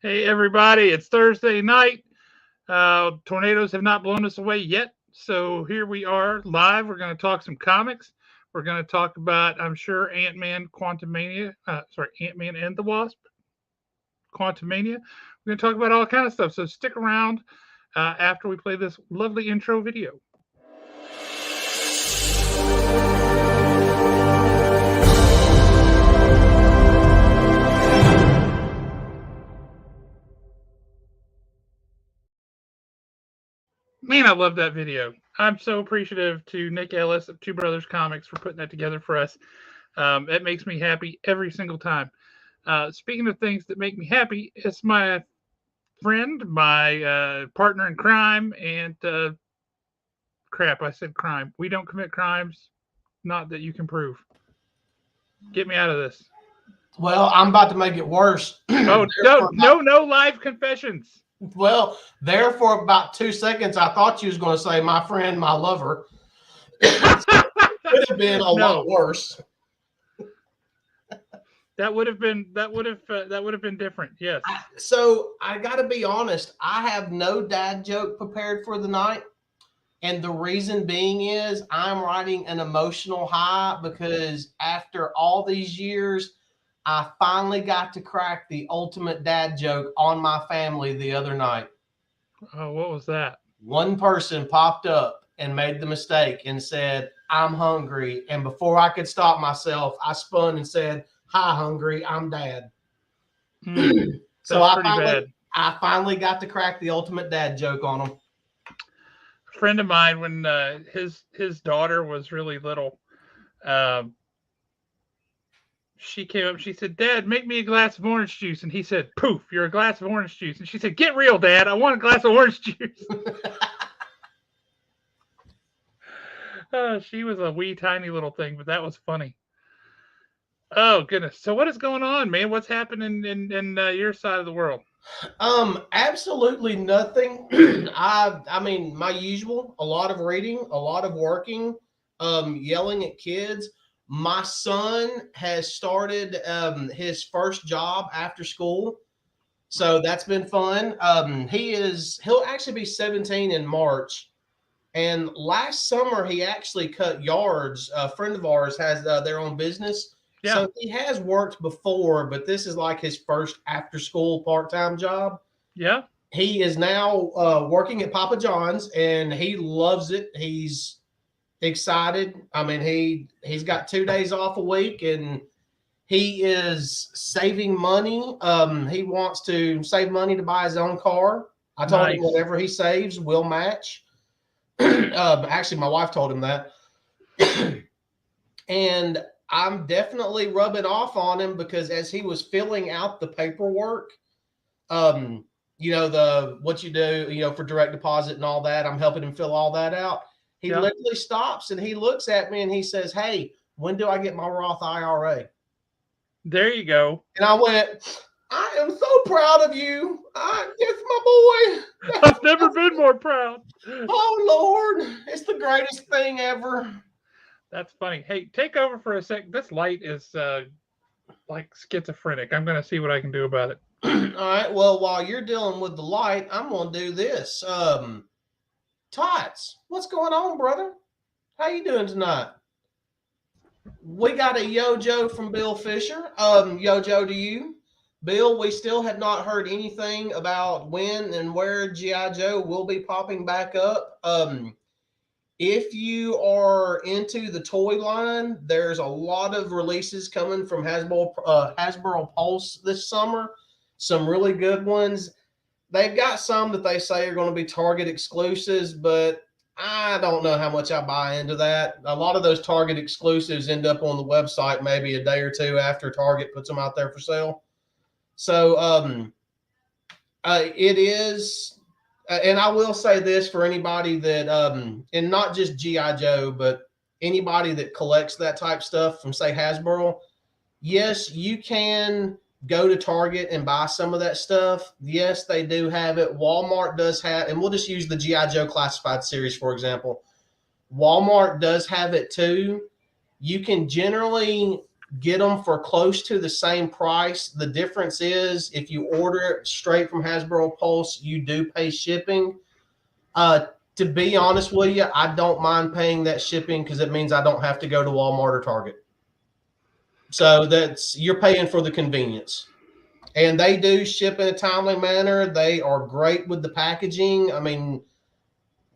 Hey, everybody, it's Thursday night. Tornadoes have not blown us away yet. So here we are live. We're going to talk some comics. We're going to talk about, I'm sure, Ant-Man Quantumania. Ant-Man and the Wasp Quantumania. We're going to talk about all kind of stuff. So stick around after we play this lovely intro video. Man, I love that video. I'm so appreciative to Nick Ellis of Two Brothers Comics for putting that together for us. It makes me happy every single time. Speaking of things that make me happy, it's my friend, my partner in crime, and crap, I said crime. We don't commit crimes, not that you can prove. Get me out of this. Well, I'm about to make it worse. Oh, no live confessions. Well, there for about 2 seconds, I thought you was going to say my friend, my lover. Could have been a lot worse. That would have been different. Yes. So I got to be honest. I have no dad joke prepared for the night. And the reason being is I'm riding an emotional high because after all these years, I finally got to crack the ultimate dad joke on my family the other night. Oh, what was that? One person popped up and made the mistake and said, "I'm hungry." And before I could stop myself, I spun and said, "Hi, hungry. I'm dad." So I finally got to crack the ultimate dad joke on him. A friend of mine, when his daughter was really little, she came up, she said, "Dad, make me a glass of orange juice." And he said, "Poof, you're a glass of orange juice." And she said, "Get real, Dad. I want a glass of orange juice." She was a wee tiny little thing, but that was funny. Oh, goodness. So what is going on, man? What's happening in your side of the world? Absolutely nothing. I mean, my usual, a lot of reading, a lot of working, yelling at kids. My son has started his first job after school. So that's been fun. He'll actually be 17 in March. And last summer, he actually cut yards. A friend of ours has their own business. Yeah. So he has worked before, but this is like his first after school part-time job. Yeah. He is now working at Papa John's and he loves it. He's excited. I mean, he's got 2 days off a week and he is saving money. He wants to save money to buy his own car. I told him whatever he saves will match. Actually, my wife told him that. And I'm definitely rubbing off on him because as he was filling out the paperwork, what you do, for direct deposit and all that, I'm helping him fill all that out. He literally stops and he looks at me and he says, "Hey, when do I get my Roth IRA?" There you go. And I went, "I am so proud of you. It's my boy. I've never been more proud." Oh, Lord. It's the greatest thing ever. That's funny. Hey, take over for a sec. This light is like schizophrenic. I'm going to see what I can do about it. All right. Well, while you're dealing with the light, I'm going to do this. Tots, what's going on, brother? How you doing tonight? We got a Yo-Joe from Bill Fisher. Yo-Joe to you. Bill, we still have not heard anything about when and where G.I. Joe will be popping back up. If you are into the toy line, there's a lot of releases coming from Hasbro Pulse this summer. Some really good ones. They've got some that they say are going to be Target exclusives, but I don't know how much I buy into that. A lot of those Target exclusives end up on the website maybe a day or two after Target puts them out there for sale. So it is, and I will say this for anybody that, and not just G.I. Joe, but anybody that collects that type stuff from, say, Hasbro, yes, you can go to Target and buy some of that stuff. Yes, they do have it. Walmart does have, and we'll just use the G.I. Joe Classified series, for example. Walmart does have it too. You can generally get them for close to the same price. The difference is if you order it straight from Hasbro Pulse, you do pay shipping. Uh, to be honest with you, I don't mind paying that shipping because it means I don't have to go to Walmart or Target. So that's you're paying for the convenience. And they do ship in a timely manner. They are great with the packaging. I mean,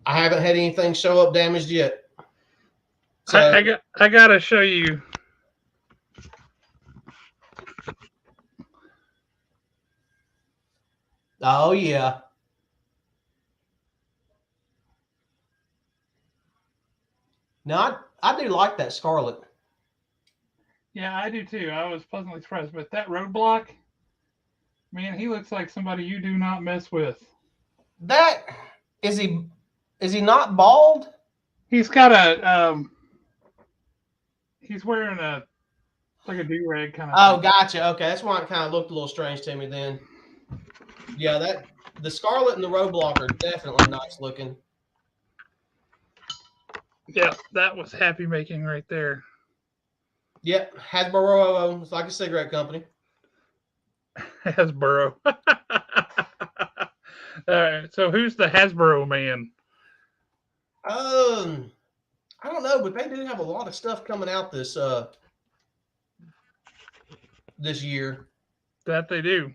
I haven't had anything show up damaged yet. So, I gotta show you. oh yeah. Now I do like that Scarlet. Yeah, I do too. I was pleasantly surprised. But that roadblock, man, he looks like somebody you do not mess with. That is he not bald? He's got a he's wearing a like a do rag kind of Oh, thing. gotcha. Okay, that's why it kind of looked a little strange to me then. Yeah, that the Scarlet and the Roadblock are definitely nice looking. Yeah, that was happy making right there. Yep, Hasbro. It's like a cigarette company. Hasbro. All right, so who's the Hasbro man? Um, I don't know, but they do have a lot of stuff coming out this year. That they do.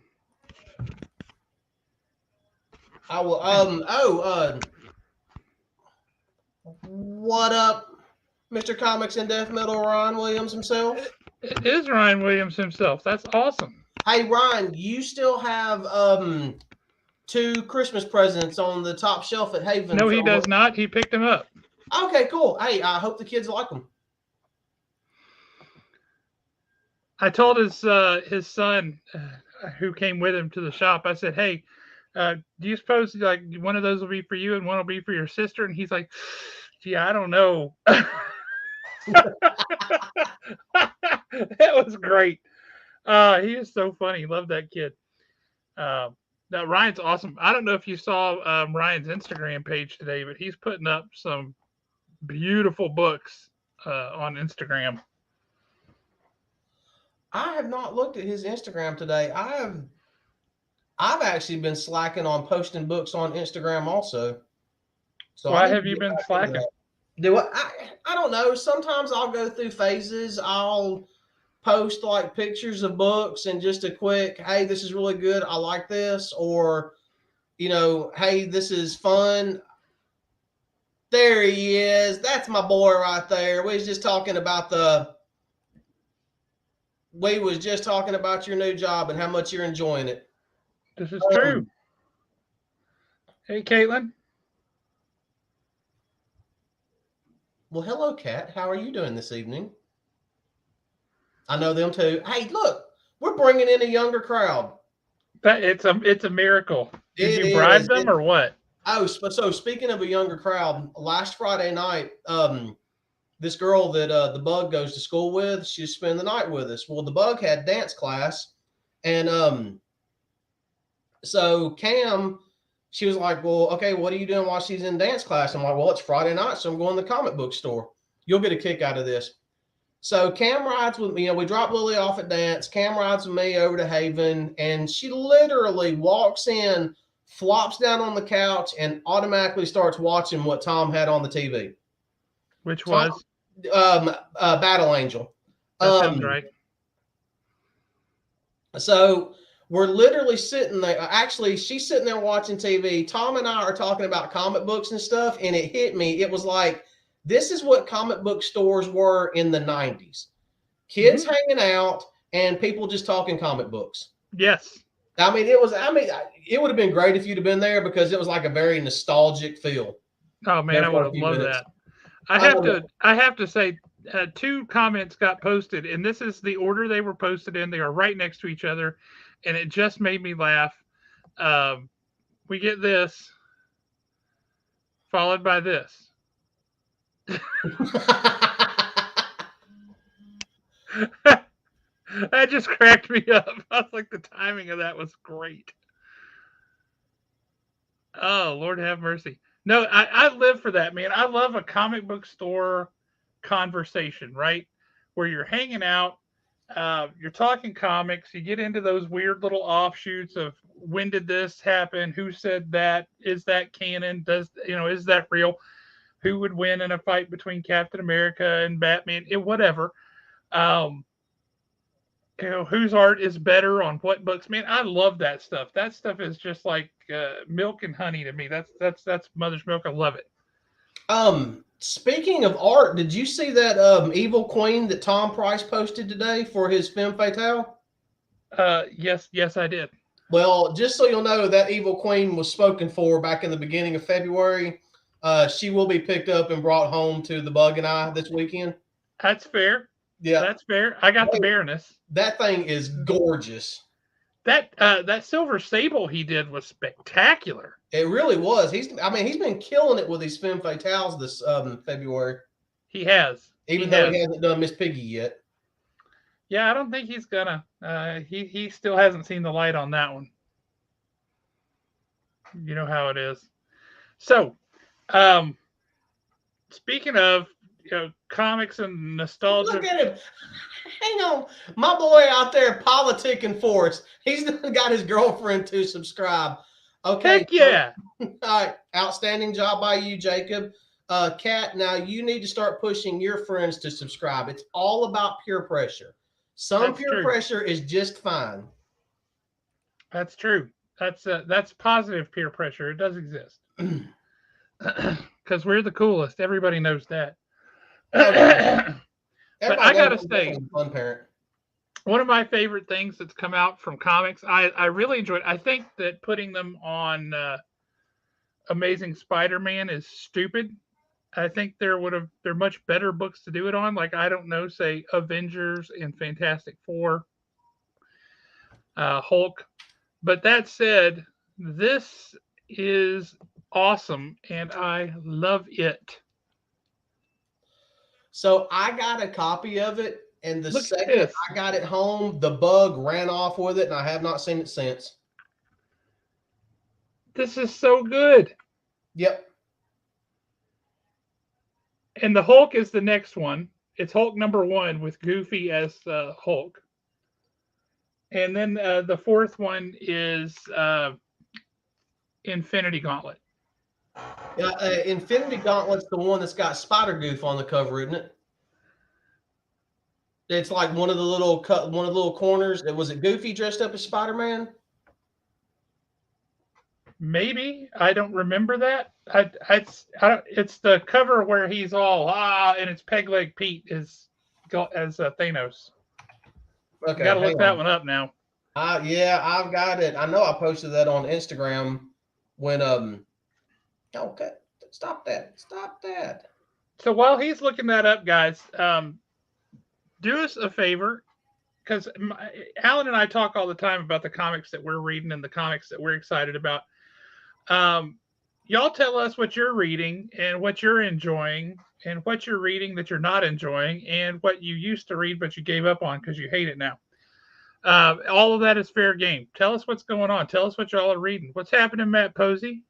I will. What up, Mr. Comics and Death Metal Ron Williams himself? It is Ryan Williams himself. That's awesome. Hey Ryan, you still have two Christmas presents on the top shelf at Haven. No, he does not. He picked him up. Okay, cool. Hey, I hope the kids like them. I told his son who came with him to the shop. I said, "Hey, do you suppose like one of those will be for you and one will be for your sister?" And he's like, "Gee, I don't know." That was great. He is so funny. Love that kid. Uh, now Ryan's awesome. I don't know if you saw Ryan's Instagram page today, but he's putting up some beautiful books on Instagram. I have not looked at his Instagram today. I've actually been slacking on posting books on Instagram also. So I Why need to have you get been back into slacking? that. I don't know. Sometimes I'll go through phases. I'll post like pictures of books and just a quick, hey, this is really good. I like this. Or, hey, this is fun. There he is. That's my boy right there. We was just talking about your new job and how much you're enjoying it. This is true. Um, Hey, Caitlin. well, hello, Kat. How are you doing this evening? I know them too. Hey, look, we're bringing in a younger crowd. That it's a miracle. Did It you bribe is. them or what? Oh, so speaking of a younger crowd, last Friday night, this girl that the bug goes to school with, she spent the night with us. Well, the bug had dance class, and so Cam, she was like, "Well, okay, what are you doing while she's in dance class?" I'm like, "Well, it's Friday night, so I'm going to the comic book store. You'll get a kick out of this." So Cam rides with me. We drop Lily off at dance. Cam rides with me over to Haven, and she literally walks in, flops down on the couch, and automatically starts watching what Tom had on the TV. Which Tom, was? Battle Angel. That sounds Um, right. so we're literally sitting there. Actually, she's sitting there watching TV. Tom and I are talking about comic books and stuff, and it hit me. It was like, this is what comic book stores were in the 90s. Kids hanging out and people just talking comic books. Yes. It would have been great if you'd have been there because it was like a very nostalgic feel Oh man, there I for would a have few loved minutes. that. I have Um, to. I have to say, two comments got posted, and this is the order they were posted in. They are right next to each other, and it just made me laugh. Um, we get this, followed by this. That just cracked me up. I was like, the timing of that was great. Oh, Lord have mercy. No, I live for that, man. I love a comic book store conversation, right? Where you're hanging out. You're talking comics. You get into those weird little offshoots of when did this happen? Who said that? Is that canon? Is that real? Who would win in a fight between Captain America and Batman? Whatever. Um, whose art is better on what books? Man, I love that stuff. That stuff is just like milk and honey to me. That's mother's milk. I love it. Speaking of art, did you see that Evil Queen that Tom Price posted today for his femme fatale? Yes, I did. Well, just so you'll know, that Evil Queen was spoken for back in the beginning of February. She will be picked up and brought home to the Bug and I this weekend. That's fair. Yeah, That's fair. I got the Baroness. that thing is gorgeous. That silver sable he did was spectacular. It really was. He's been killing it with these femme fatales this February. He has. Even though he hasn't done Miss Piggy yet. Yeah, I don't think he's gonna. He still hasn't seen the light on that one. You know how it is. So, um, speaking of comics and nostalgia, Look at him. Hang on. My boy out there politicking for us. He's got his girlfriend to subscribe. Okay. Heck yeah. All right. Outstanding job by you, Jacob. Kat, now you need to start pushing your friends to subscribe. It's all about peer pressure. Some peer pressure is just fine. That's true. That's positive peer pressure. It does exist. Because we're the coolest. Everybody knows that. But I gotta say, fun parent. One of my favorite things that's come out from comics, I really enjoyed. I think that putting them on Amazing Spider-Man is stupid. I think there are much better books to do it on. Like, I don't know, say Avengers and Fantastic Four, Hulk. But that said, this is awesome and I love it. So I got a copy of it, and the second I got it home, the bug ran off with it, and I have not seen it since. This is so good. Yep. And the Hulk is the next one. It's Hulk #1 with Goofy as Hulk. And then the fourth one is Infinity Gauntlet. Infinity Gauntlet's the one that's got Spider Goof on the cover, isn't it? It's like one of the little corners. Was it Goofy dressed up as Spider-Man? Maybe. I don't remember that. It's the cover where he's all and it's Peg Leg Pete as Thanos. Okay, got to look that one up now. Yeah, I've got it. I know I posted that on Instagram when okay, stop that. So while he's looking that up, guys, do us a favor, because Alan and I talk all the time about the comics that we're reading and the comics that we're excited about. Y'all tell us what you're reading and what you're enjoying and what you're reading that you're not enjoying and what you used to read but you gave up on because you hate it now. All of that is fair game. Tell us what's going on. Tell us what y'all are reading. What's happening, Matt Posey?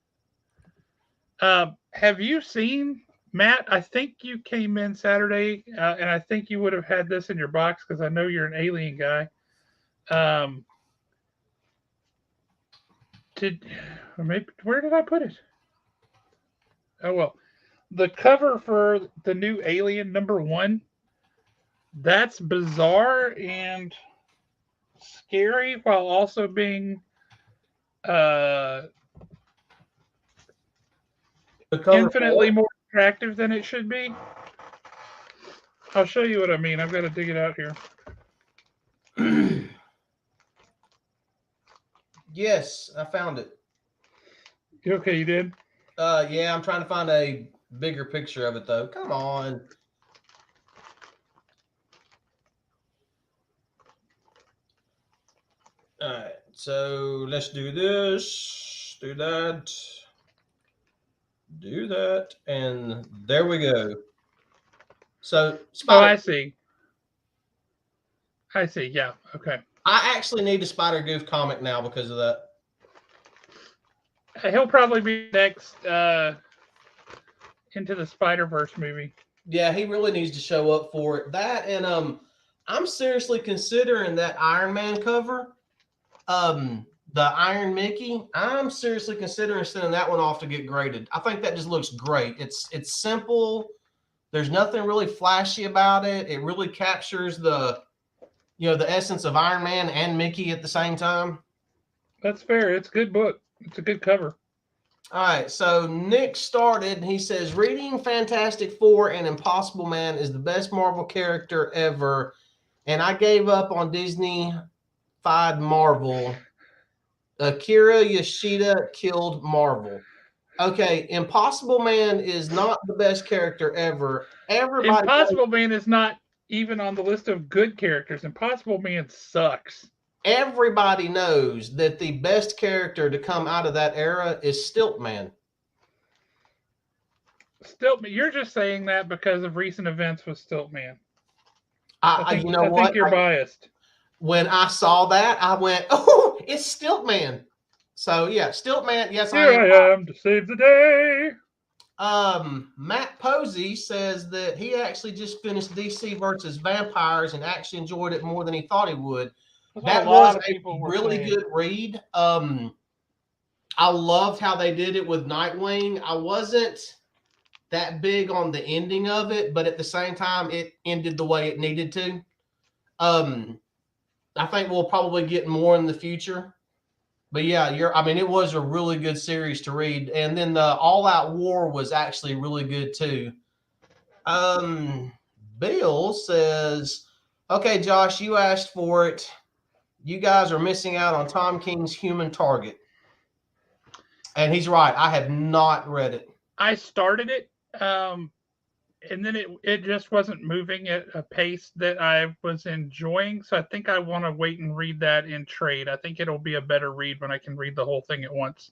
Have you seen, Matt? I think you came in Saturday, and I think you would have had this in your box because I know you're an Alien guy. Where did I put it? Oh, well. The cover for the new Alien #1, that's bizarre and scary while also being infinitely more attractive than it should be. I'll show you what I mean. I've got to dig it out here. Yes, I found it. Okay, you did? Yeah, I'm trying to find a bigger picture of it, though. Come on. All right, so let's do this, do that, and there we go. So, I see. Yeah, okay. I actually need a Spider Goof comic now because of that. He'll probably be next Into the Spider-Verse movie. Yeah, he really needs to show up for it. That and I'm seriously considering that Iron Man cover. The Iron Mickey. I'm seriously considering sending that one off to get graded. I think that just looks great. It's simple. There's nothing really flashy about it. It really captures the essence of Iron Man and Mickey at the same time. That's fair. It's a good book. It's a good cover. All right, so Nick started. He says reading Fantastic Four and Impossible Man is the best Marvel character ever, and I gave up on Disney-fied Marvel. Akira Yoshida killed Marvel. Okay, Impossible Man is not the best character ever. Impossible Man is not even on the list of good characters. Impossible Man sucks. Everybody knows that the best character to come out of that era is Stiltman. Stiltman, you're just saying that because of recent events with Stiltman. You know I what? think you're biased. When I saw that, I went, "Oh, it's Stiltman." So yeah, Stiltman. Yes, I Here am. I am to save the day. Matt Posey says that he actually just finished DC versus Vampires and actually enjoyed it more than he thought he would. That was a really good read. I loved how they did it with Nightwing. I wasn't that big on the ending of it, but at the same time, it ended the way it needed to. I think we'll probably get more in the future. But yeah, it was a really good series to read. And then the All Out War was actually really good too. Bill says, okay, Josh, you asked for it. You guys are missing out on Tom King's Human Target. And he's right. I have not read it. I started it, and then it just wasn't moving at a pace that I was enjoying. So I think I want to wait and read that in trade. I think it'll be a better read when I can read the whole thing at once.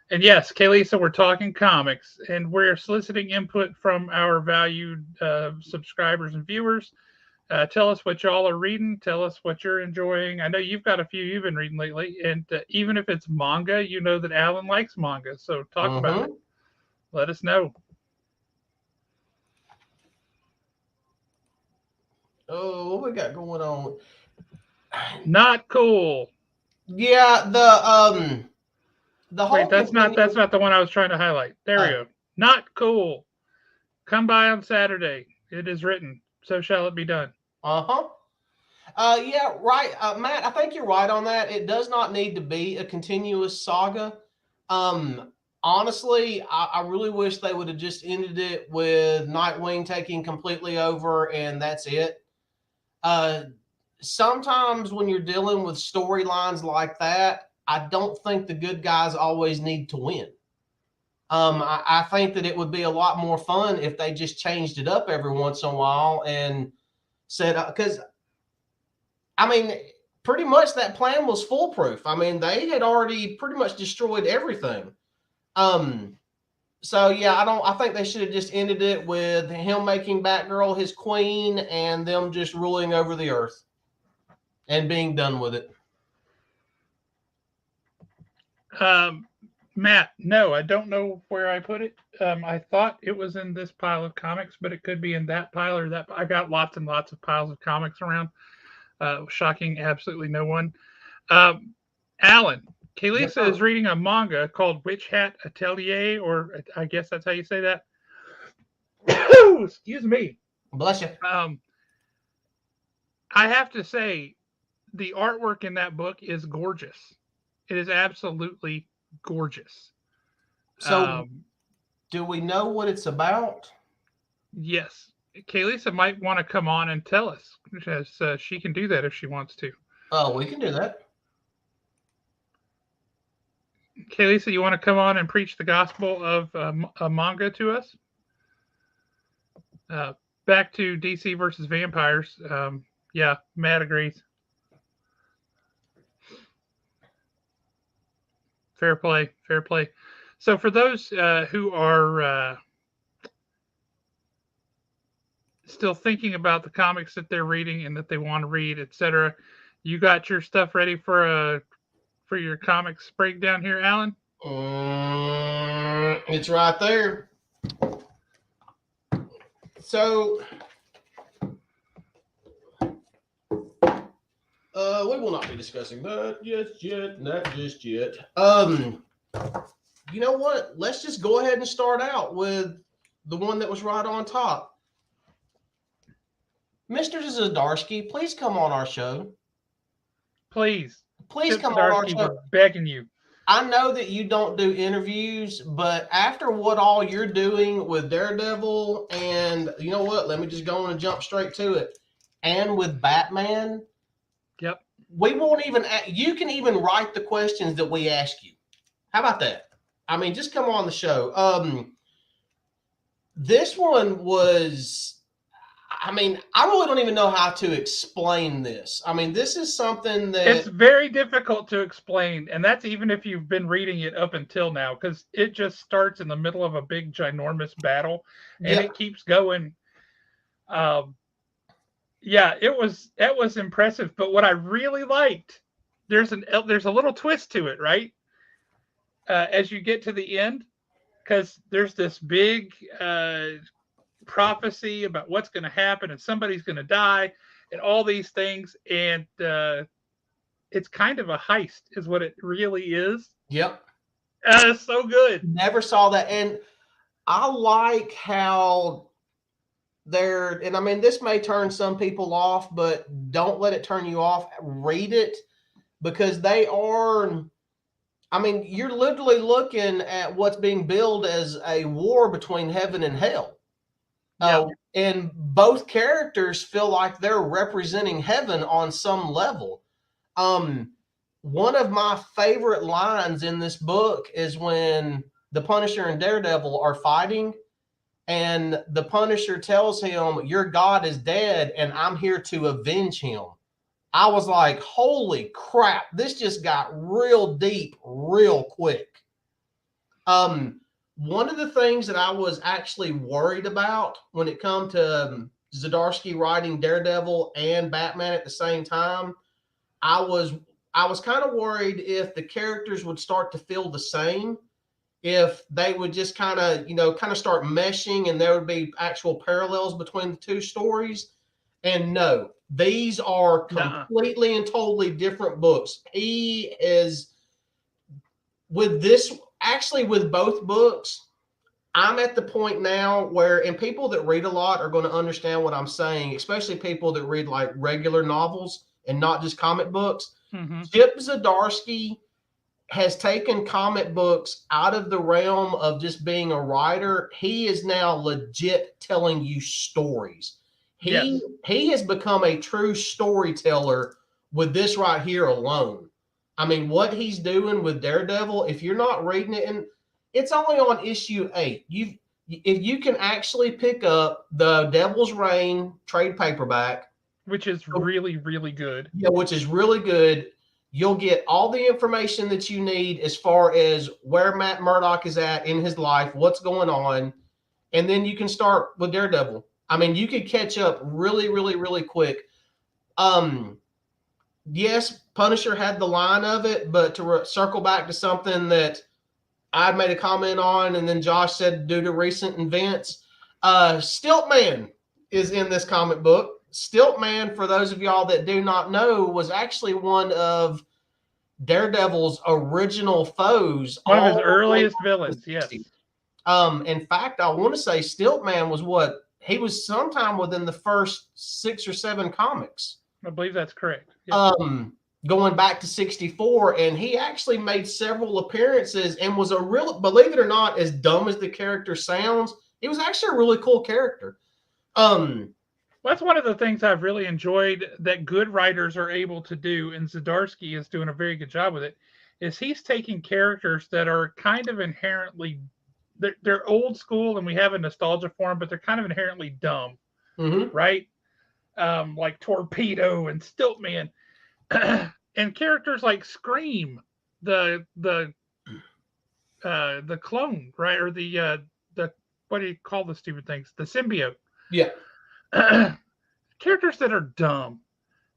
And yes, Kaylisa, we're talking comics, and we're soliciting input from our valued subscribers and viewers. Tell us what y'all are reading. Tell us what you're enjoying. I know you've got a few you've been reading lately, and even if it's manga, you know that Alan likes manga. So talk about it. Let us know. Oh, what we got going on? Not cool. Yeah, the whole Wait, that's not the one I was trying to highlight. There we go. Not cool. Come by on Saturday. It is written. So shall it be done. Yeah, right. Matt, I think you're right on that. It does not need to be a continuous saga. Honestly, I really wish they would have just ended it with Nightwing taking completely over and that's it. Sometimes when you're dealing with storylines like that, I don't think the good guys always need to win. I think that it would be a lot more fun if they just changed it up every once in a while and said, because pretty much that plan was foolproof. They had already pretty much destroyed everything. So yeah, I think they should have just ended it with him making Batgirl his queen and them just ruling over the earth and being done with it. Matt, no, I don't know where I put it. I thought it was in this pile of comics, but it could be in that pile or that. I got lots and lots of piles of comics around. Shocking absolutely no one. Alan, Kaylisa is reading a manga called Witch Hat Atelier, or I guess that's how you say that. Excuse me. Bless you. I have to say, the artwork in that book is gorgeous. It is absolutely gorgeous. So, do we know what it's about? Yes. Kaylisa might want to come on and tell us, because she can do that if she wants to. Oh, we can do that. Kaylisa, you want to come on and preach the gospel of a manga to us? Back to DC versus Vampires. Yeah, Matt agrees. Fair play, fair play. So for those who are still thinking about the comics that they're reading and that they want to read, etc., you got your stuff ready for your comics breakdown here, Alan? It's right there. So We will not be discussing that just yet. Not just yet. You know what? Let's just go ahead and start out with the one that was right on top. Mr. Zdarsky, please come on our show. Please, Please Chip come on our Zdarsky, show. we're begging you. I know that you don't do interviews, but after what all you're doing with Daredevil, and you know what? Let me just go on and jump straight to it. And with Batman, Yep. we won't even. You can even write the questions that we ask you. How about that? I mean, just come on the show. This one was. I mean, I really don't even know how to explain this. I mean, this is something that It's very difficult to explain, and that's even if you've been reading it up until now, because it just starts in the middle of a big, ginormous battle, and yeah, it keeps going. Um, yeah, it was impressive. But what I really liked, there's a little twist to it, right? As you get to the end, because there's this big prophecy about what's going to happen, and somebody's going to die, and all these things, and it's kind of a heist, is what it really is. yep. It's so good. Never saw that, and I like how they're. And I mean, this may turn some people off, but don't let it turn you off. Read it because they are. I mean, you're literally looking at what's being billed as a war between heaven and hell. Yeah, And both characters feel like they're representing heaven on some level. Um, One of my favorite lines in this book is when the Punisher and Daredevil are fighting, and the Punisher tells him, "Your God is dead, and I'm here to avenge him." I was like, "Holy crap! This just got real deep, real quick." Um, One of the things that I was actually worried about when it come to Zdarsky writing Daredevil and Batman at the same time, I was I was kind of worried if the characters would start to feel the same, if they would just kind of start meshing and there would be actual parallels between the two stories. And no, these are nuh completely and totally different books. He is with this actually with both books. I'm at the point now where, and people that read a lot are going to understand what I'm saying, especially people that read like regular novels and not just comic books. mm-hmm. Chip Zdarsky has taken comic books out of the realm of just being a writer. He is now legit telling you stories. He Yes, he has become a true storyteller with this right here alone. I mean, what he's doing with Daredevil, if you're not reading it, and it's only on issue 8. If you can actually pick up the Devil's Reign trade paperback, which is really, really good. yeah, which is really good. You'll get all the information that you need as far as where Matt Murdock is at in his life, what's going on, and then you can start with Daredevil. I mean, you could catch up really, really, really quick. Um, yes, Punisher had the line of it, but to circle back to something that I made a comment on, and then Josh said due to recent events, Stiltman is in this comic book. Stiltman, for those of y'all that do not know, was actually one of Daredevil's original foes One of his all the way earliest back to villains. the Yes. 60s. In fact, I want to say Stiltman was what he was sometime within the first 6 or 7 comics. I believe that's correct. Yep. Going back to 64, and he actually made several appearances and was a real, believe it or not, as dumb as the character sounds, he was actually a really cool character. That's one of the things I've really enjoyed that good writers are able to do, and Zdarsky is doing a very good job with it, is he's taking characters that are kind of inherently, they're old school and we have a nostalgia for them, but they're kind of inherently dumb, Mm-hmm. right? Like Torpedo and Stiltman. And characters like Scream, the the clone, right? Or the what do you call the stupid things? The symbiote. Yeah. Characters that are dumb,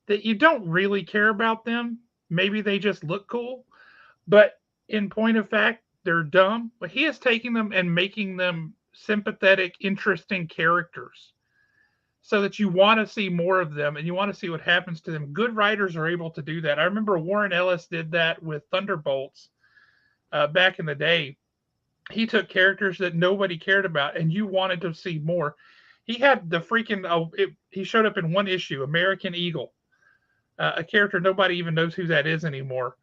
that you don't really care about them. Maybe they just look cool, but in point of fact, they're dumb. But he is taking them and making them sympathetic, interesting characters. so that you want to see more of them and you want to see what happens to them. Good writers are able to do that. I remember Warren Ellis did that with Thunderbolts back in the day. He took characters that nobody cared about and you wanted to see more. He had the freaking, he showed up in one issue, American Eagle, a character nobody even knows who that is anymore.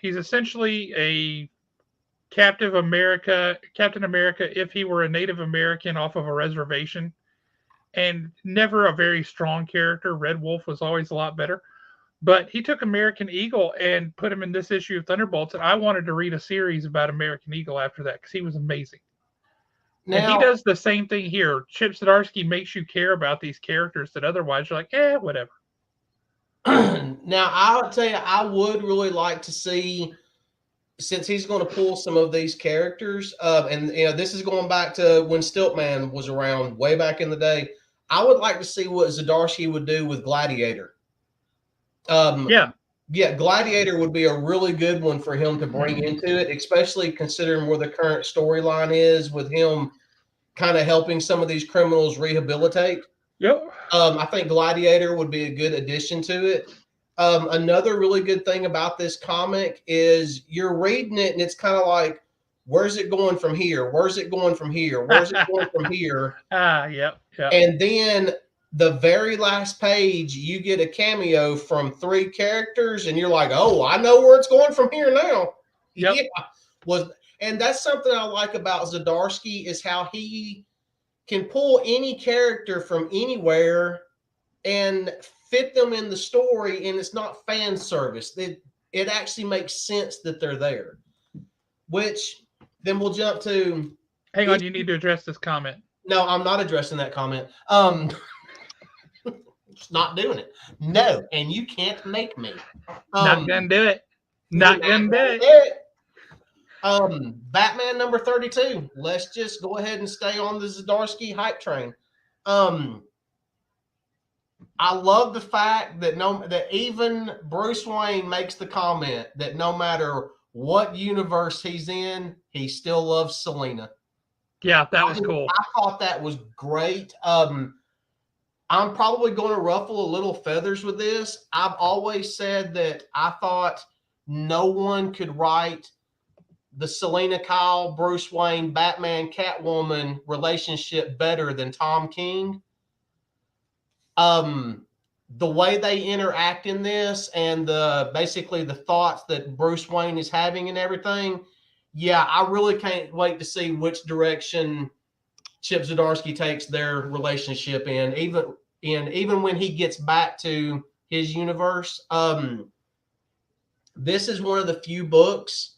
He's essentially a Captain America, if he were a Native American off of a reservation, and never a very strong character. Red Wolf was always a lot better. But he took American Eagle and put him in this issue of Thunderbolts, and I wanted to read a series about American Eagle after that because he was amazing. And he Now, does the same thing here. Chip Zdarsky makes you care about these characters that otherwise you're like, whatever. now I'll tell you, I would really like to see, since he's going to pull some of these characters, and this is going back to when Stiltman was around way back in the day. I would like to see what Zdarsky would do with Gladiator. Yeah. Yeah, Gladiator would be a really good one for him to bring into it, especially considering where the current storyline is with him kind of helping some of these criminals rehabilitate. Yep. I think Gladiator would be a good addition to it. Another really good thing about this comic is you're reading it and it's kind of like, where's it going from here? Where's it going from here? Where's it going from here? Yep. And then the very last page, you get a cameo from 3 characters, and you're like, oh, I know where it's going from here now. Yep. Yeah. And that's something I like about Zdarsky is how he can pull any character from anywhere and fit them in the story, and it's not fan service. It actually makes sense that they're there. Which then we'll jump to. Hang on, you need to address this comment. No, I'm not addressing that comment. Just not doing it. No, and you can't make me. Not gonna do it. Not gonna do it. Batman number 32. Let's just go ahead and stay on the Zdarsky hype train. I love the fact that even Bruce Wayne makes the comment that no matter what universe he's in, he still loves Selina. Yeah, that was cool. I thought that was great. I'm probably going to ruffle a little feathers with this. I've always said that I thought no one could write the Selina Kyle, Bruce Wayne, Batman, Catwoman relationship better than Tom King. The way they interact in this and basically the thoughts that Bruce Wayne is having and everything. Yeah, I really can't wait to see which direction Chip Zdarsky takes their relationship in, even when he gets back to his universe. This is one of the few books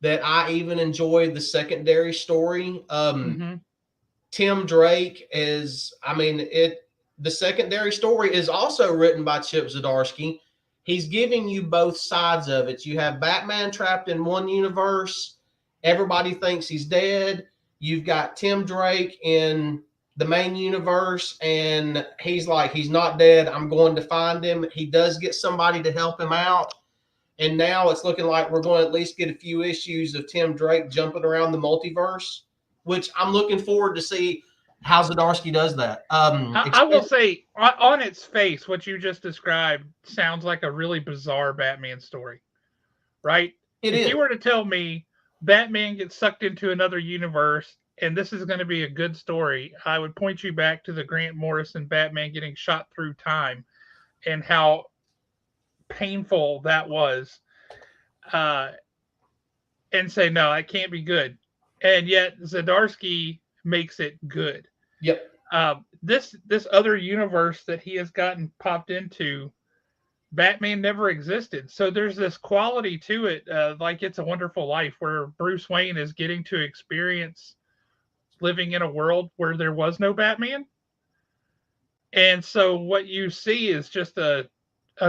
that I even enjoyed the secondary story. Tim Drake is, the secondary story is also written by Chip Zdarsky. He's giving you both sides of it. You have Batman trapped in one universe. Everybody thinks he's dead. You've got Tim Drake in the main universe, and he's like, he's not dead. I'm going to find him. He does get somebody to help him out. And now it's looking like we're going to at least get a few issues of Tim Drake jumping around the multiverse, which I'm looking forward to see how Zdarsky does that. I will say, on its face, what you just described sounds like a really bizarre Batman story, right? If you were to tell me Batman gets sucked into another universe and this is going to be a good story, I would point you back to the Grant Morrison Batman getting shot through time and how painful that was, and say, no, it can't be good. And yet Zdarsky makes it good. Yep. This other universe that he has gotten popped into, Batman never existed. So there's this quality to it, like It's a Wonderful Life, where Bruce Wayne is getting to experience living in a world where there was no Batman. And so what you see is just a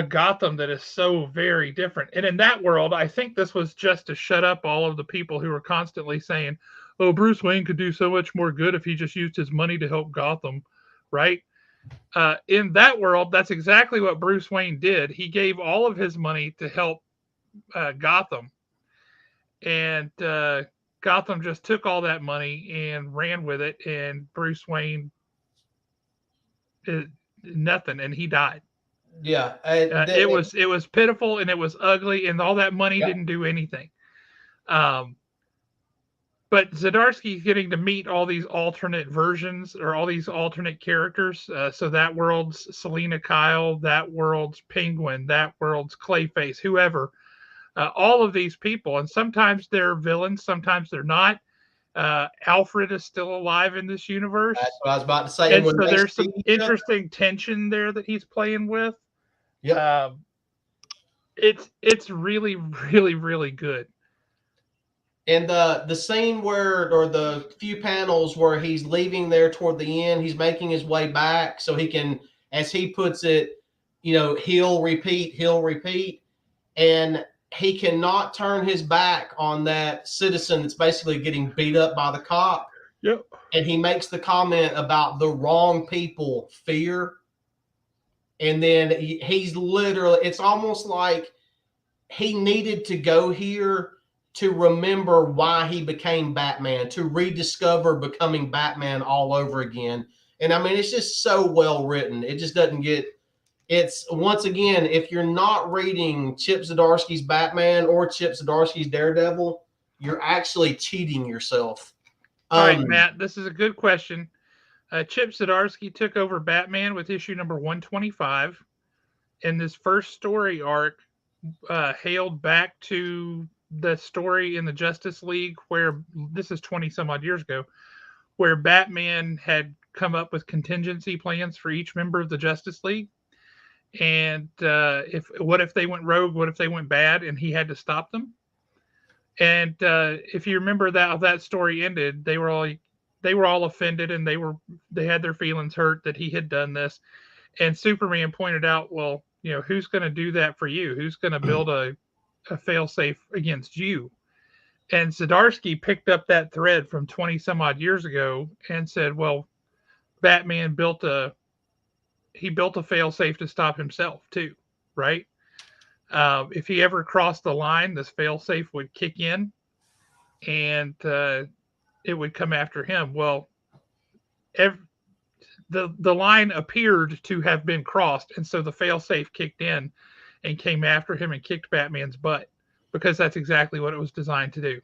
Gotham that is so very different. And in that world, I think this was just to shut up all of the people who were constantly saying, oh, Bruce Wayne could do so much more good if he just used his money to help Gotham, right? In that world, that's exactly what Bruce Wayne did. He gave all of his money to help Gotham. And Gotham just took all that money and ran with it. And Bruce Wayne uh, nothing, and he died. Yeah. It was pitiful and it was ugly, and all that money Yeah. didn't do anything. Um, but Zdarsky's getting to meet all these alternate versions or all these alternate characters. So that world's Selena Kyle, that world's Penguin, that world's Clayface, whoever. All of these people, and sometimes they're villains, sometimes they're not. Alfred is still alive in this That's universe, what I was about to say. And and when so they there's see some each other, interesting tension there that he's playing with. yep. Um, it's really really good. And the scene where, or the few panels where he's leaving there toward the end, he's making his way back so he can, as he puts it, he'll repeat, and he cannot turn his back on that citizen that's basically getting beat up by the cop. Yep. And he makes the comment about the wrong people fear. And then he's literally, it's almost like he needed to go here to remember why he became Batman, to rediscover becoming Batman all over again. And I mean, it's just so well written. It just doesn't get. It's once again, if you're not reading Chip Zdarsky's Batman or Chip Zdarsky's Daredevil, you're actually cheating yourself. All right, Um, Matt, this is a good question. Chip Zdarsky took over Batman with issue number 125, and this first story arc hailed back to the story in the Justice League where this is 20 some odd years ago, where Batman had come up with contingency plans for each member of the Justice League. And if what if they went rogue? What if they went bad? And he had to stop them. And if you remember that how that story ended, they were all offended and they had their feelings hurt that he had done this. And Superman pointed out, well, who's going to do that for you? Who's going to build a failsafe against you? And Zdarsky picked up that thread from 20 some odd years ago and said, well, Batman built a failsafe to stop himself too, right? If he ever crossed the line, this failsafe would kick in and it would come after him. Well, ev- the line appeared to have been crossed, and so the failsafe kicked in and came after him and kicked Batman's butt because that's exactly what it was designed to do.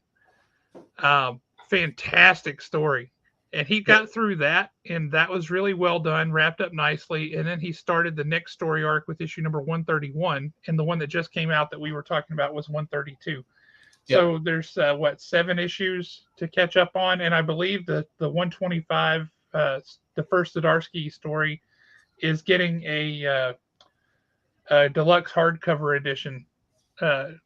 Fantastic story. And he got through that, and that was really well done, wrapped up nicely. And then he started the next story arc with issue number 131, and the one that just came out that we were talking about was 132. yeah, So there's 7 issues to catch up on, and I believe that the 125, the first Zdarsky story, is getting a deluxe hardcover edition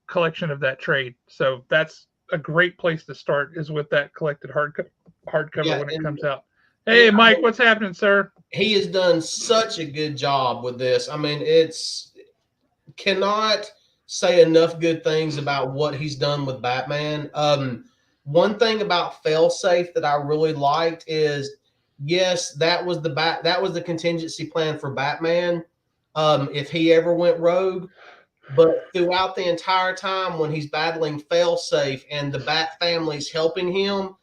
collection of that trade. So that's a great place to start is with that collected hardcover yeah, when it and comes out. it, Hey, Mike, what's happening, sir? he has done such a good job with this. I mean, it's cannot say enough good things about what he's done with Batman. One thing about Failsafe that I really liked is, yes, that was the contingency plan for Batman. If he ever went rogue, but throughout the entire time when he's battling Failsafe and the Bat family's helping him,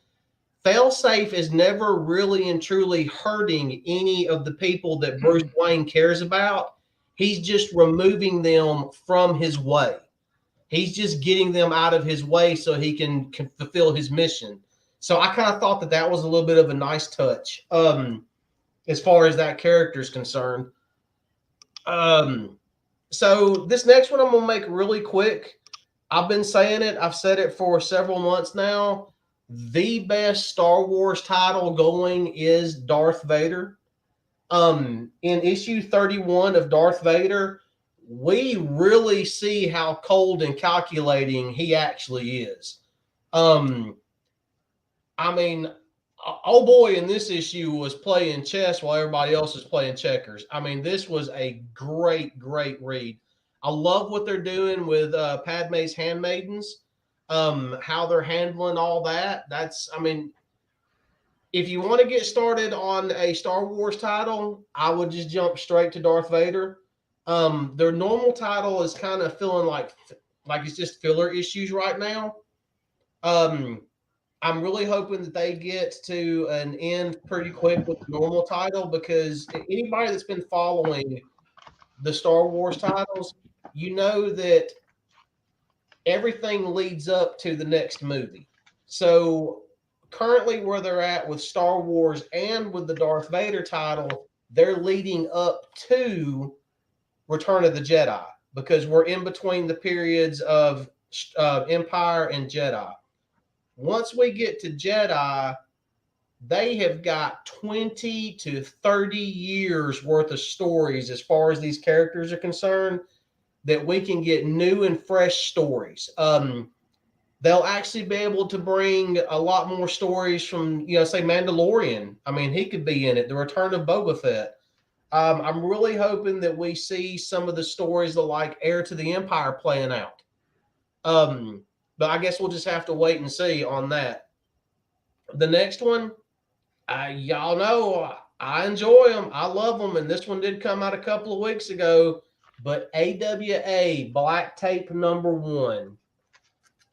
Failsafe is never really and truly hurting any of the people that Bruce Wayne cares about. He's just removing them from his way. He's just getting them out of his way so he can fulfill his mission. So I kind of thought that that was a little bit of a nice touch, as far as that character is concerned. Um, so this next one I'm gonna make really quick. I've been saying it. I've said it for several months now. The best Star Wars title going is Darth Vader. In issue 31 of Darth Vader, we really see how cold and calculating he actually is. Um, I mean, oh boy, in this issue was playing chess while everybody else is playing checkers. I mean, this was a great read. I love what they're doing with Padme's handmaidens, how they're handling all that. That's, I mean, if you want to get started on a Star Wars title, I would just jump straight to Darth Vader. Their normal title is kind of feeling like it's just filler issues right now. Um, I'm really hoping that they get to an end pretty quick with the normal title, because anybody that's been following the Star Wars titles, you know that everything leads up to the next movie. So currently where they're at with Star Wars and with the Darth Vader title, they're leading up to Return of the Jedi, because we're in between the periods of Empire and Jedi. Once we get to Jedi, they have got 20 to 30 years worth of stories as far as these characters are concerned, that we can get new and fresh stories. They'll actually be able to bring a lot more stories from, say Mandalorian. I mean, he could be in it. The Return of Boba Fett. I'm really hoping that we see some of the stories like Heir to the Empire playing out. But I guess we'll just have to wait and see on that. The next one, y'all know I enjoy them. I love them. And this one did come out a couple of weeks ago. But AWA Black Tape #1.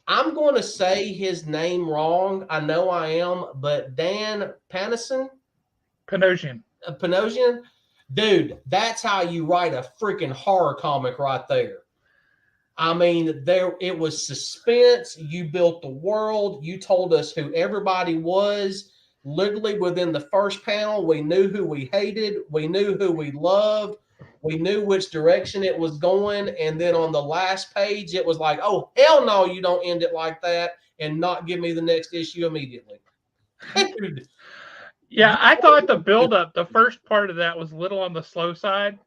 I'm going to say his name wrong. I know I am. But Dan Panosian. Panosian. Dude, that's how you write a freaking horror comic right there. I mean, it was suspense. You built the world. You told us who everybody was. Literally within the first panel, we knew who we hated. We knew who we loved. We knew which direction it was going. And then on the last page, it was like, oh, hell no, you don't end it like that and not give me the next issue immediately. Dude, Yeah, I thought the buildup, the first part of that was a little on the slow side.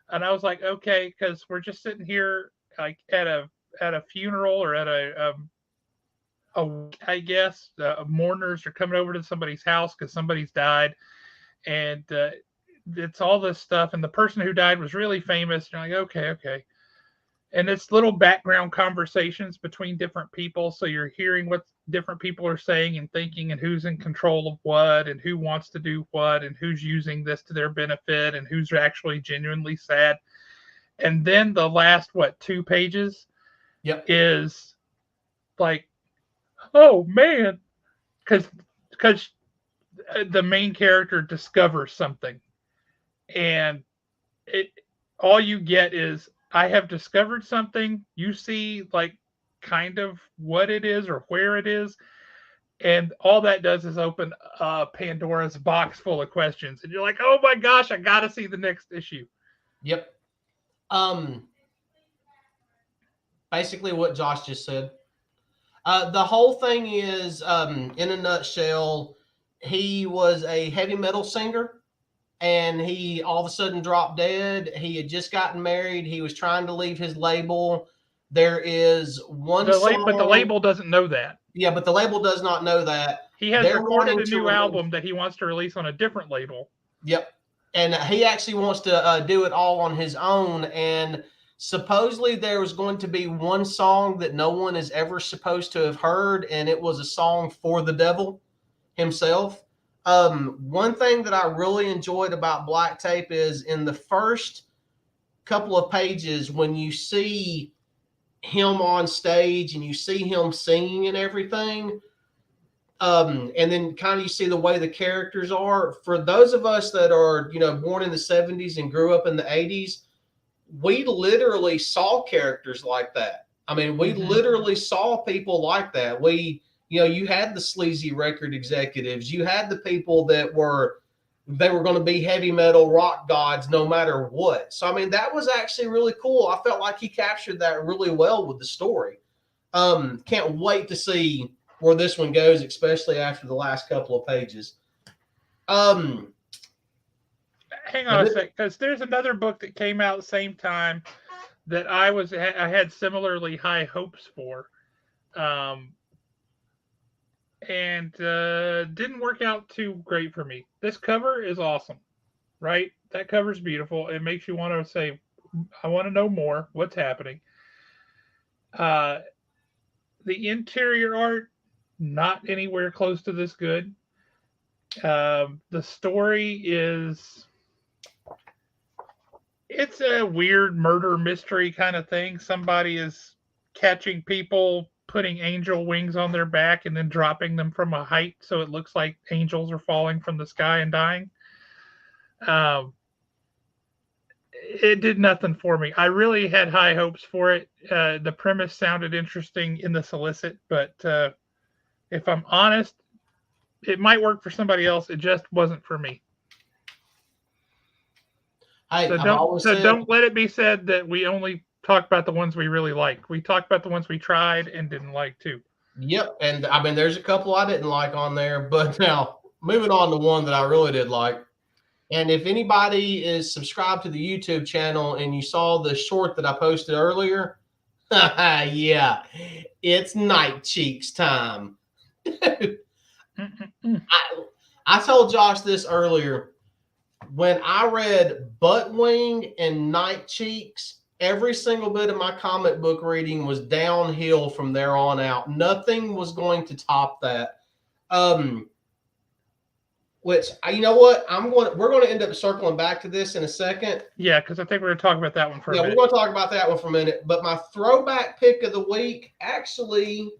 And I was like, okay, because we're just sitting here like at a funeral or at I guess mourners are coming over to somebody's house because somebody's died, and it's all this stuff. And the person who died was really famous. And you're like, okay, okay. And it's little background conversations between different people, so you're hearing what different people are saying and thinking, and who's in control of what, and who wants to do what, and who's using this to their benefit, and who's actually genuinely sad. And then the last 2 pages is like, oh man, because the main character discovers something, and it all you get is, I have discovered something. You see like kind of what it is or where it is, and all that does is open Pandora's box full of questions, and you're like, oh my gosh, I gotta see the next issue. Yep. Basically what Josh just said. The whole thing is, in a nutshell, he was a heavy metal singer, and he all of a sudden dropped dead. He had just gotten married. He was trying to leave his label. There is one song, but the label doesn't know that. Yeah, but the label does not know that. He has recorded a new album that he wants to release on a different label. Yep. And he actually wants to do it all on his own. And supposedly there was going to be one song that no one is ever supposed to have heard, and it was a song for the devil himself. One thing that I really enjoyed about Black Tape is in the first couple of pages, when you see him on stage and you see him singing and everything, and then kind of you see the way the characters are. For those of us that are, born in the 70s and grew up in the 80s, we literally saw characters like that. I mean, we literally saw people like that. You had the sleazy record executives. You had the people that were going to be heavy metal rock gods no matter what. So, I mean, that was actually really cool. I felt like he captured that really well with the story. Can't wait to see where this one goes, especially after the last couple of pages. Hang on a sec, because there's another book that came out at the same time that I had similarly high hopes for, and didn't work out too great for me. This cover is awesome, right? That cover's beautiful. It makes you want to say, I want to know more. What's happening? The interior art, not anywhere close to this good. The story it's a weird murder mystery kind of thing. Somebody is catching people putting angel wings on their back and then dropping them from a height so it looks like angels are falling from the sky and dying. Um, it did nothing for me. I really had high hopes for it. The premise sounded interesting in the solicit, but if I'm honest, it might work for somebody else. It just wasn't for me. Hey, So I've always said, don't let it be said that we only talk about the ones we really like. We talked about the ones we tried and didn't like too. yep. And I mean, there's a couple I didn't like on there, but now moving on to one that I really did like. And if anybody is subscribed to the YouTube channel and you saw the short that I posted earlier, yeah, it's Night Cheeks time. I told Josh this earlier. When I read Butt Wing and Night Cheeks, every single bit of my comic book reading was downhill from there on out. Nothing was going to top that. Which, you know what, we're going to end up circling back to this in a second. Yeah, because I think we're going to talk about that one for a minute. Yeah, we're going to talk about that one for a minute. But my throwback pick of the week, actually,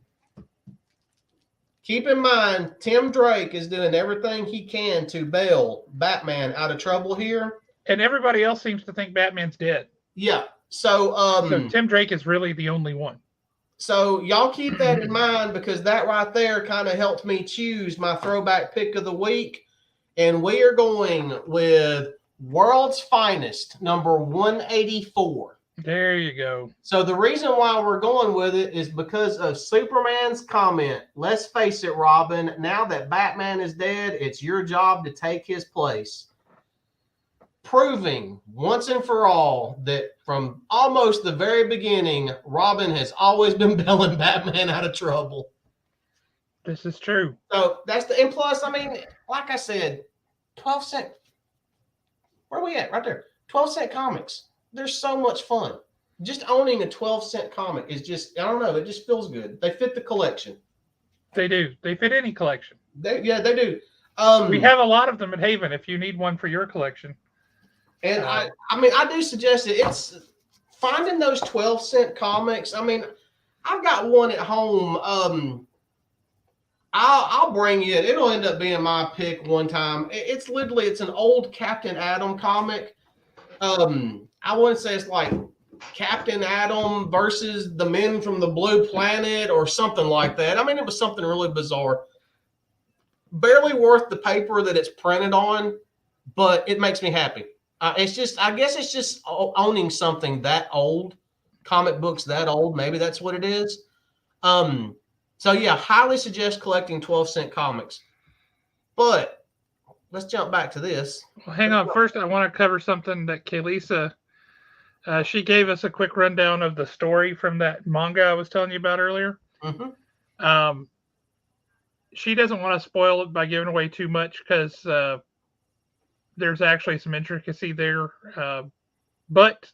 keep in mind, Tim Drake is doing everything he can to bail Batman out of trouble here. And everybody else seems to think Batman's dead. Yeah. So Tim Drake is really the only one. So y'all keep that in mind, because that right there kind of helped me choose my throwback pick of the week. And we are going with World's Finest, number 184. There you go. So the reason why we're going with it is because of Superman's comment. Let's face it, Robin, now that Batman is dead, it's your job to take his place. Proving once and for all that from almost the very beginning, Robin has always been bailing Batman out of trouble. This is true. So that's and plus, I mean, like I said, 12-cent. Where are we at? Right there. 12-cent comics. They're so much fun. Just owning a 12-cent comic is just, I don't know, it just feels good. They fit the collection. They do. They fit any collection. They do. We have a lot of them at Haven if you need one for your collection. And I mean, I do suggest it. It's finding those 12-cent comics. I mean, I've got one at home. I'll bring you it. It'll end up being my pick one time. It's literally, it's an old Captain Atom comic. I wouldn't say it's like Captain Atom versus the men from the blue planet or something like that. I mean, it was something really bizarre. Barely worth the paper that it's printed on, but it makes me happy. It's just, I guess it's just owning something that old, comic books that old. Maybe that's what it is. So yeah, highly suggest collecting 12-cent comics. But let's jump back to this. Well, hang on. First, I want to cover something that Kaylisa, she gave us a quick rundown of the story from that manga I was telling you about earlier. Mm-hmm. She doesn't want to spoil it by giving away too much because there's actually some intricacy there. But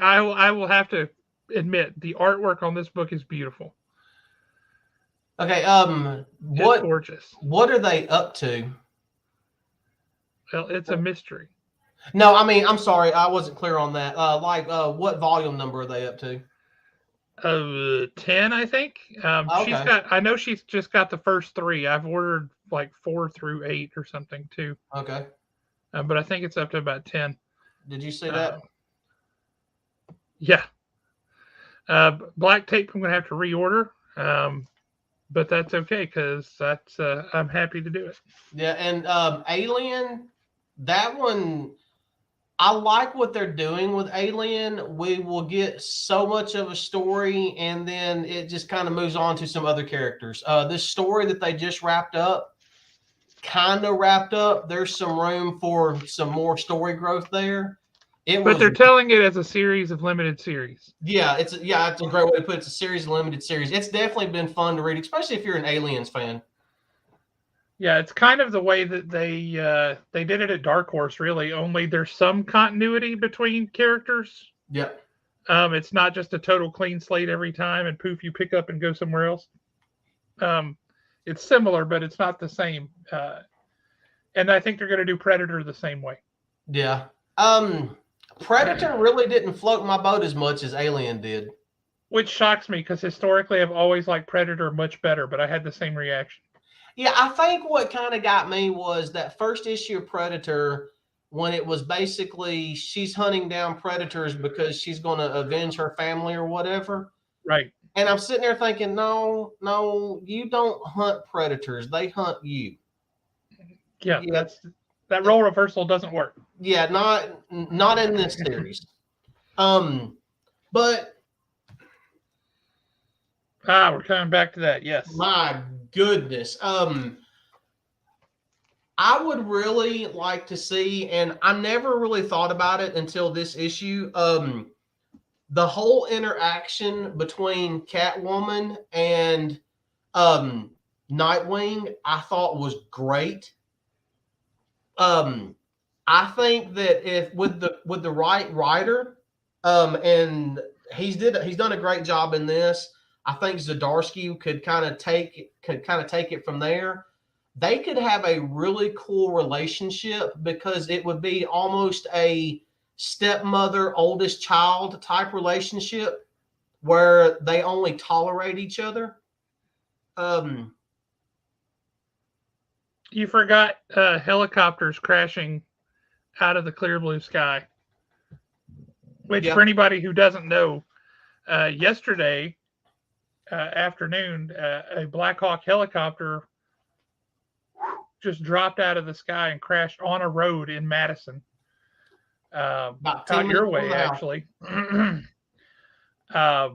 I will have to admit the artwork on this book is beautiful. Okay. It's gorgeous. What are they up to? Well, it's a mystery. No, I mean, I'm sorry, I wasn't clear on that. What volume number are they up to? 10, I think. Okay. I know she's just got the first 3. I've ordered like 4 through 8 or something too. Okay. But I think it's up to about 10. Did you see that? Yeah. Black tape I'm going to have to reorder. But that's okay because that's I'm happy to do it. Yeah, and Alien, that one, I like what they're doing with Alien. We will get so much of a story, and then it just kind of moves on to some other characters. This story that they just wrapped up, kind of wrapped up. There's some room for some more story growth there. But they're telling it as a series of limited series. Yeah, it's a great way to put it. It's a series, a limited series. It's definitely been fun to read, especially if you're an Aliens fan. Yeah, it's kind of the way that they did it at Dark Horse, really. Only there's some continuity between characters. Yeah. It's not just a total clean slate every time, and poof, you pick up and go somewhere else. It's similar, but it's not the same. And I think they're going to do Predator the same way. Yeah. Predator really didn't float my boat as much as Alien did. Which shocks me because historically I've always liked Predator much better, but I had the same reaction. Yeah, I think what kind of got me was that first issue of Predator when it was basically she's hunting down predators because she's going to avenge her family or whatever. Right. And I'm sitting there thinking, no, no, you don't hunt predators. They hunt you. Yeah, Yeah, that role reversal doesn't work. yeah, not in this series. But We're coming back to that. Yes. my goodness, I would really like to see, and I never really thought about it until this issue. The whole interaction between Catwoman and um Nightwing, I thought was great. Um, I think that if with the right writer, and he's done a great job in this. I think Zdarsky could kind of take it from there. They could have a really cool relationship because it would be almost a stepmother oldest child type relationship where they only tolerate each other. Um, You forgot helicopters crashing out of the clear blue sky, which, yeah, for anybody who doesn't know, yesterday afternoon, a Black Hawk helicopter just dropped out of the sky and crashed on a road in Madison, about 10 out your minutes from way, the house. actually. uh,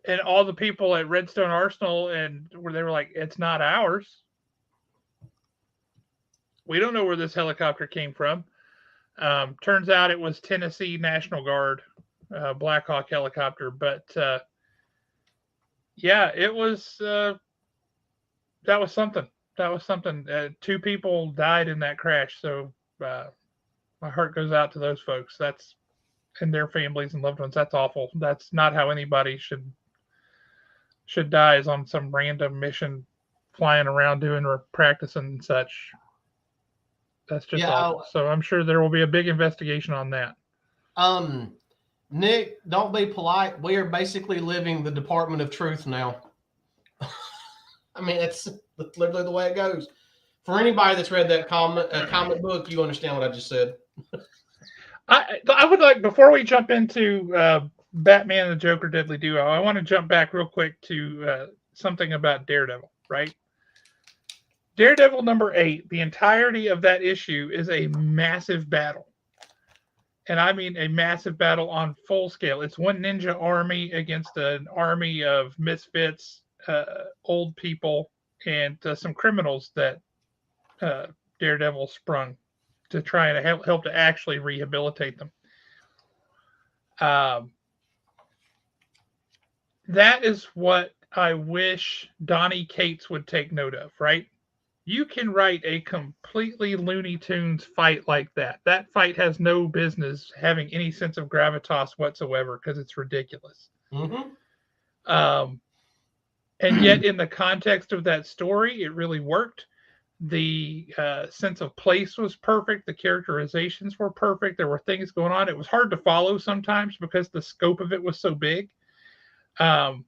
and all the people at Redstone Arsenal and where they were like, "It's not ours. We don't know where this helicopter came from." Turns out it was Tennessee National Guard Black Hawk helicopter, but yeah, it was that was something. That was something. Two people died in that crash, so uh, my heart goes out to those folks. That's and their families and loved ones. That's awful. That's not how anybody should die. Is on some random mission, flying around doing or practicing and such. That's just Yeah. awful. So I'm sure there will be a big investigation on that. Um, Nick, don't be polite. We are basically living the Department of Truth now. I mean, it's literally the way it goes. For anybody that's read that comic book, you understand what I just said. I would like before we jump into Batman and the Joker Deadly Duo, I want to jump back real quick to something about Daredevil. Right, Daredevil #8. The entirety of that issue is a massive battle, and I mean a massive battle on full scale. It's one ninja army against an army of misfits, old people, and some criminals that uh, Daredevil sprung to try and help to actually rehabilitate them. Um, that is what I wish Donnie Cates would take note of, right? You can write a completely Looney Tunes fight like that. That fight has no business having any sense of gravitas whatsoever because it's ridiculous. Mm-hmm. Um, and yet, in the context of that story, it really worked. The sense of place was perfect. The characterizations were perfect. There were things going on. It was hard to follow sometimes because the scope of it was so big. Um,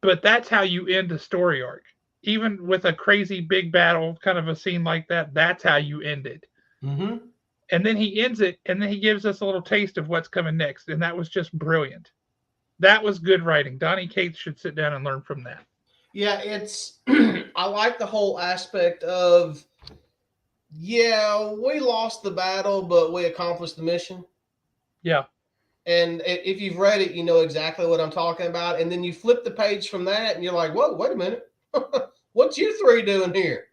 but that's how you end a story arc. Even with a crazy big battle, kind of a scene like that, that's how you end it. Mm-hmm. And then he ends it, and then he gives us a little taste of what's coming next. And that was just brilliant. That was good writing. Donnie Cates should sit down and learn from that. Yeah, it's I like the whole aspect of yeah, we lost the battle, but we accomplished the mission. Yeah. And if you've read it, you know exactly what I'm talking about. And then you flip the page from that, and you're like, "Whoa, wait a minute, what you three doing here?"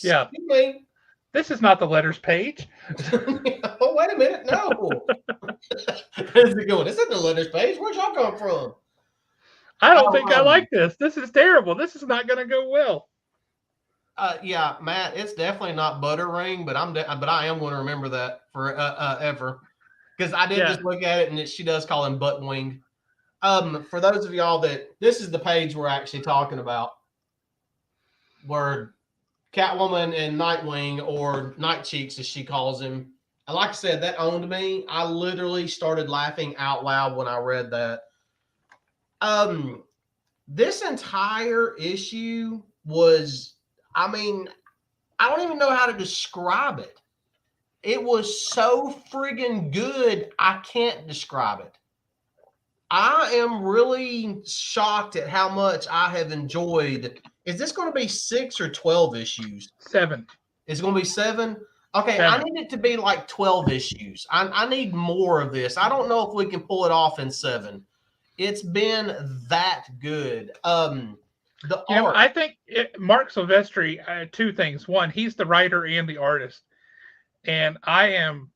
Yeah. Excuse me. This is not the letters page. Oh, wait a minute, no. How's it going? This isn't the letters page. Where'd y'all come from? I don't think I Um, like this. This is terrible. This is not going to go well. yeah, Matt, it's definitely not butter ring, but but I am going to remember that for ever because I did Yeah. just look at it and she does call him butt wing. For those of y'all that this is the page we're actually talking about, where Catwoman and Nightwing or Night Cheeks as she calls him, like I said, that owned me. I literally started laughing out loud when I read that. Um, this entire issue was, I mean, I don't even know how to describe it. It was so friggin' good, I can't describe it. I am really shocked at how much I have enjoyed. Is this going to be 6 or 12 issues? 7. It's going to be 7? Okay, I 7. need it to be like 12 issues. I need more of this. I don't know if we can pull it off in 7. It's been that good. The art. I think Mark Silvestri, 2 things. One, he's the writer and the artist. And I am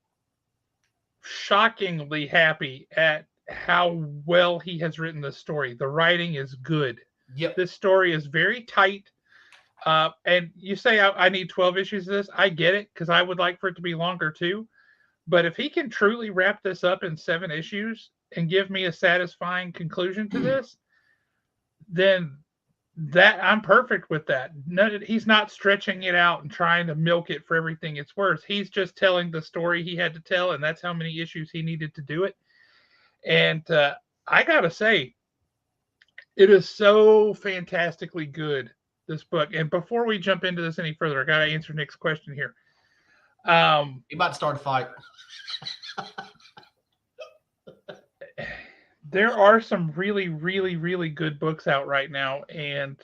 shockingly happy at how well he has written this story. The writing is good. Yep. This story is very tight. And you say I need 12 issues of this. I get it because I would like for it to be longer too. But if he can truly wrap this up in 7 issues and give me a satisfying conclusion to this, then that I'm perfect with that. No, he's not stretching it out and trying to milk it for everything it's worth. He's just telling the story he had to tell, and that's how many issues he needed to do it. And I gotta say, it is so fantastically good, this book. And before we jump into this any further, I gotta answer Nick's question here. You're about to start a fight. There are some really, really, really good books out right now, and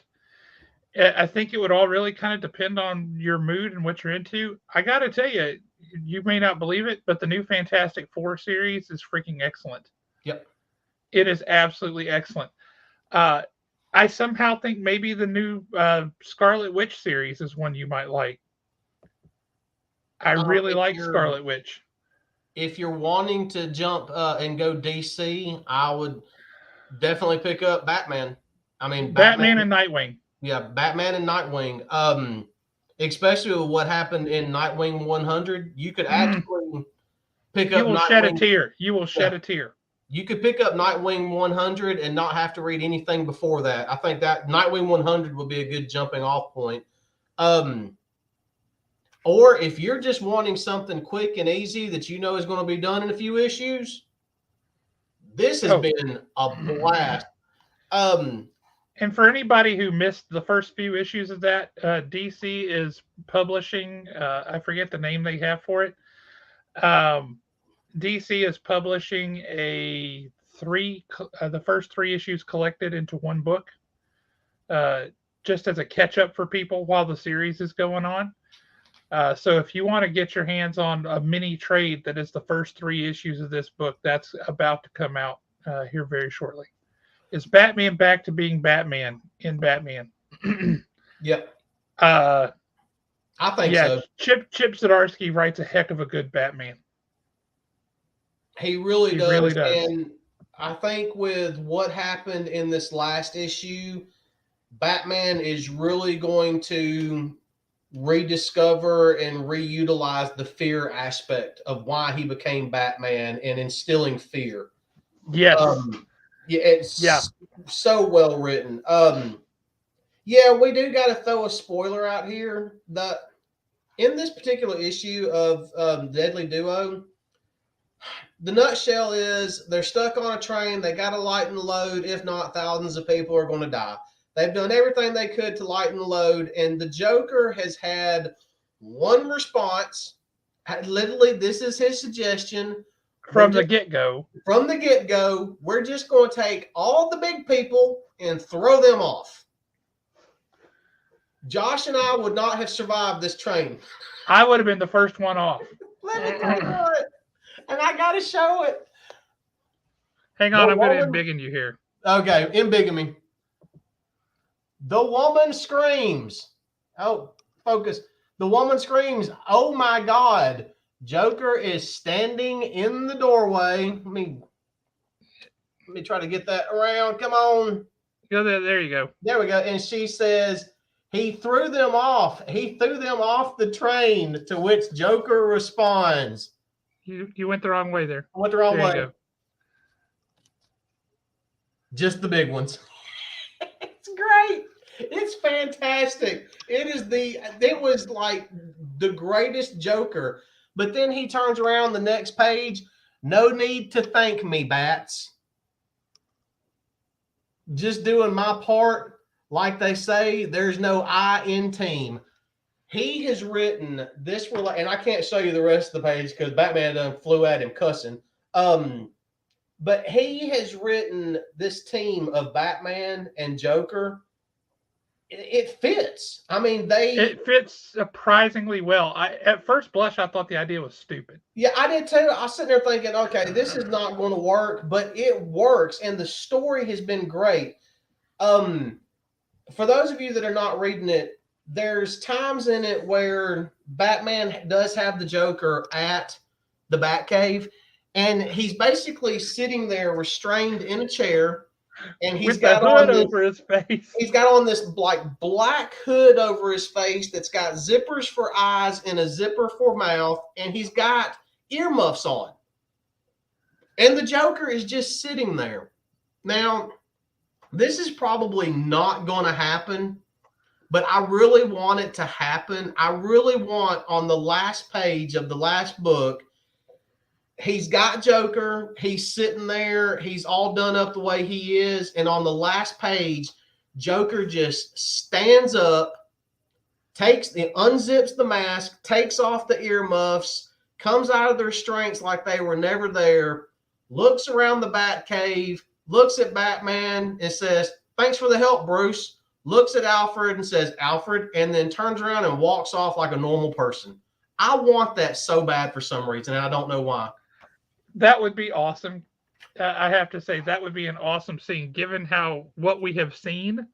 I think it would all really kind of depend on your mood and what you're into. I got to tell you, you may not believe it, but the new Fantastic Four series is freaking excellent. Yep. It is absolutely excellent. I somehow think maybe the new Scarlet Witch series is one you might like. I really like Scarlet Witch. If you're wanting to jump and go DC, I would definitely pick up Batman. I mean, Batman and Nightwing. Yeah, Batman and Nightwing. Especially with what happened in Nightwing 100, you could actually pick up. You will shed a tear. You will shed a tear. You could pick up Nightwing 100 and not have to read anything before that. I think that Nightwing 100 would be a good jumping off point. Or if you're just wanting something quick and easy that you know is going to be done in a few issues, this has been a blast. And for anybody who missed the first few issues of that, DC is publishing, I forget the name they have for it. DC is publishing the first 3 issues collected into one book, just as a catch up for people while the series is going on. So if you want to get your hands on a mini trade that is the first 3 issues of this book, that's about to come out here very shortly. Is Batman back to being Batman in Batman? Yep. I think so. Chip Zdarsky writes a heck of a good Batman. He really does. And I think with what happened in this last issue, Batman is really going to rediscover and reutilize the fear aspect of why he became Batman and instilling fear. Yes. It's so well written. We do got to throw a spoiler out here. In this particular issue of Deadly Duo, the nutshell is they're stuck on a train. They got to lighten the load. If not, thousands of people are going to die. They've done everything they could to lighten the load, and the Joker has had one response. Literally, this is his suggestion. From the get-go, we're just going to take all the big people and throw them off. Josh and I would not have survived this train. I would have been the first one off. Let me tell you it. And I got to show it. Hang on, I'm going to embiggen you here. Okay, embiggen me. The woman screams. Oh, focus. The woman screams, "Oh my God. Joker is standing in the doorway." Let me try to get that around. Come on. Go there. There you go. There we go. And she says, he threw them off. He threw them off the train, to which Joker responds. You went the wrong way there. I went the wrong way. Just the big ones. It's great. It's fantastic. It was like the greatest Joker. But then he turns around the next page. No need to thank me, bats. Just doing my part. Like they say, there's no I in team. He has written this, and I can't show you the rest of the page because Batman done flew at him cussing. But he has written this team of Batman and Joker. It fits. I mean, it fits surprisingly well. At first blush, I thought the idea was stupid. Yeah, I did too. I was sitting there thinking, okay, this is not going to work, but it works, and the story has been great. For those of you that are not reading it, there's times in it where Batman does have the Joker at the Batcave, and he's basically sitting there restrained in a chair, and he's got hood over his face. He's got on this like black hood over his face that's got zippers for eyes and a zipper for mouth, and he's got earmuffs on. And the Joker is just sitting there. Now, this is probably not going to happen, but I really want it to happen. I really want on the last page of the last book, he's got Joker. He's sitting there. He's all done up the way he is. And on the last page, Joker just stands up, unzips the mask, takes off the earmuffs, comes out of their restraints like they were never there, looks around the Batcave, looks at Batman and says, "Thanks for the help, Bruce." Looks at Alfred and says, "Alfred," and then turns around and walks off like a normal person. I want that so bad for some reason, and I don't know why. That would be awesome. I have to say that would be an awesome scene, given what we have seen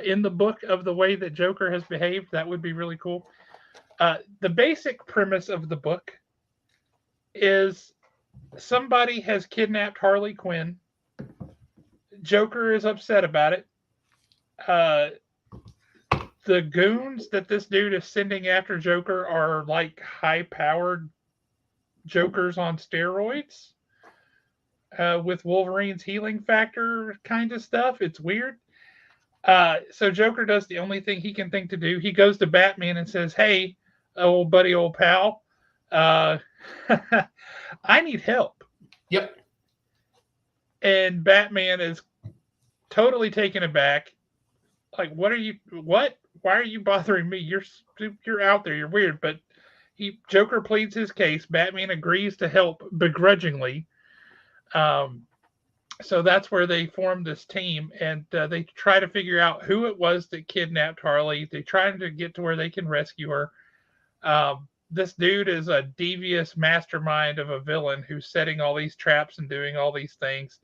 in the book of the way that Joker has behaved. That would be really cool. The basic premise of the book is somebody has kidnapped Harley Quinn. Joker is upset about it. The goons that this dude is sending after Joker are like high-powered Jokers on steroids with Wolverine's healing factor kind of stuff. It's weird. So Joker does the only thing he can think to do. He goes to Batman and says, "Hey, old buddy, old pal, I need help." Yep. And Batman is totally taken aback. Like, what? Why are you bothering me? You're out there. You're weird. But Joker pleads his case. Batman agrees to help begrudgingly. So that's where they form this team, and they try to figure out who it was that kidnapped Harley. They try to get to where they can rescue her. This dude is a devious mastermind of a villain who's setting all these traps and doing all these things.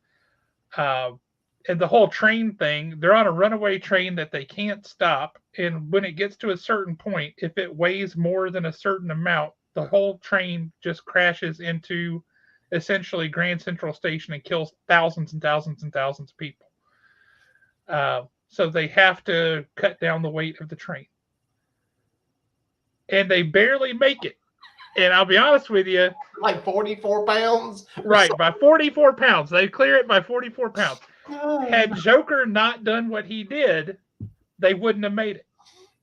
And the whole train thing, they're on a runaway train that they can't stop. And when it gets to a certain point, if it weighs more than a certain amount, the whole train just crashes into essentially Grand Central Station and kills thousands and thousands and thousands of people. So they have to cut down the weight of the train. And they barely make it. And I'll be honest with you. Like 44 pounds? Right, by 44 pounds. They clear it by 44 pounds. Had Joker not done what he did, they wouldn't have made it.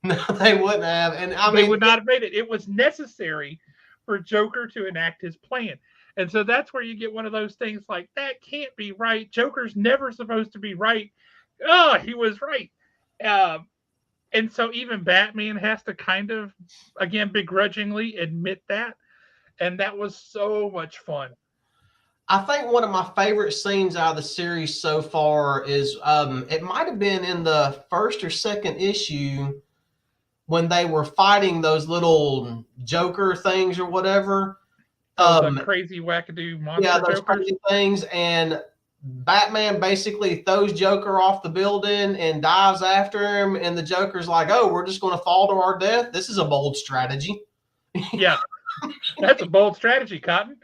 No, they wouldn't have. And they would not have made it. It was necessary for Joker to enact his plan. And so that's where you get one of those things like, that can't be right. Joker's never supposed to be right. Oh, he was right. And so even Batman has to kind of, again, begrudgingly admit that. And that was so much fun. I think one of my favorite scenes out of the series so far is it might have been in the first or second issue when they were fighting those little Joker things or whatever. The crazy wackadoo monster. Yeah, those Jokers. crazy things. And Batman basically throws Joker off the building and dives after him. And the Joker's like, "Oh, we're just going to fall to our death? This is a bold strategy." Yeah, that's a bold strategy, Cotton.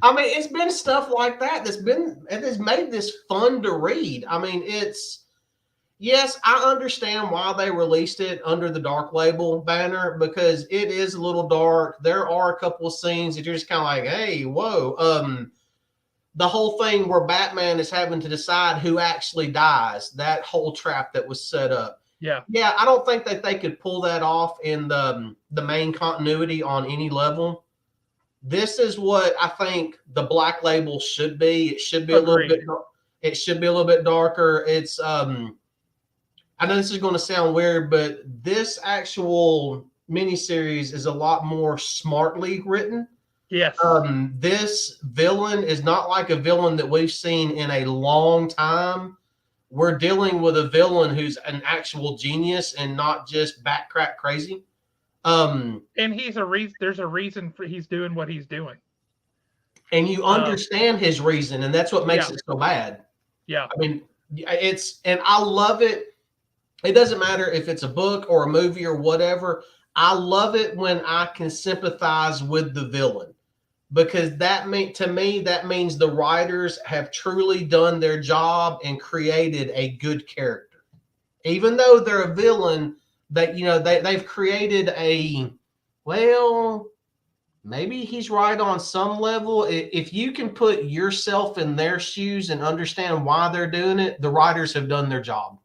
I mean, it's been stuff like that it has made this fun to read. I mean, yes, I understand why they released it under the Dark Label banner, because it is a little dark. There are a couple of scenes that you're just kind of like, hey, whoa. The whole thing where Batman is having to decide who actually dies, that whole trap that was set up. Yeah, Yeah, I don't think that they could pull that off in the main continuity on any level. This is what I think the Black Label should be. It should be a little bit. agreed. It should be a little bit darker. It's I know this is going to sound weird, but this actual miniseries is a lot more smartly written. Yes, This villain is not like a villain that we've seen in a long time. We're dealing with a villain who's an actual genius and not just back crack crazy. Um, and he's a reason. There's a reason for he's doing what he's doing. and you Um, understand his reason, and that's what makes yeah, it so bad. yeah, I mean, it's and I love it. It doesn't matter if it's a book or a movie or whatever. I love it when I can sympathize with the villain because to me that means the writers have truly done their job and created a good character. Even though they're a villain, that they've created a well, maybe he's right on some level. If you can put yourself in their shoes and understand why they're doing it, the writers have done their job.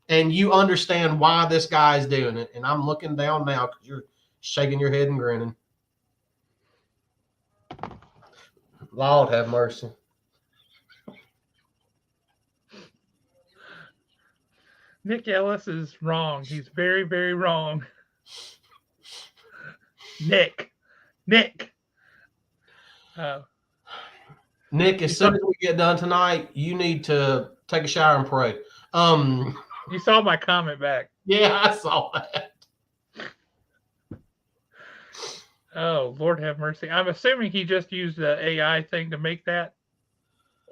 And you understand why this guy's doing it. And I'm looking down now because you're shaking your head and grinning. Lord have mercy. Nick Ellis is wrong. He's very, very wrong. Nick, Nick. Uh, Nick, you as saw soon as we get done tonight, you need to take a shower and pray. Um, you saw my comment back. yeah, I saw that. Oh, Lord have mercy. I'm assuming he just used the AI thing to make that,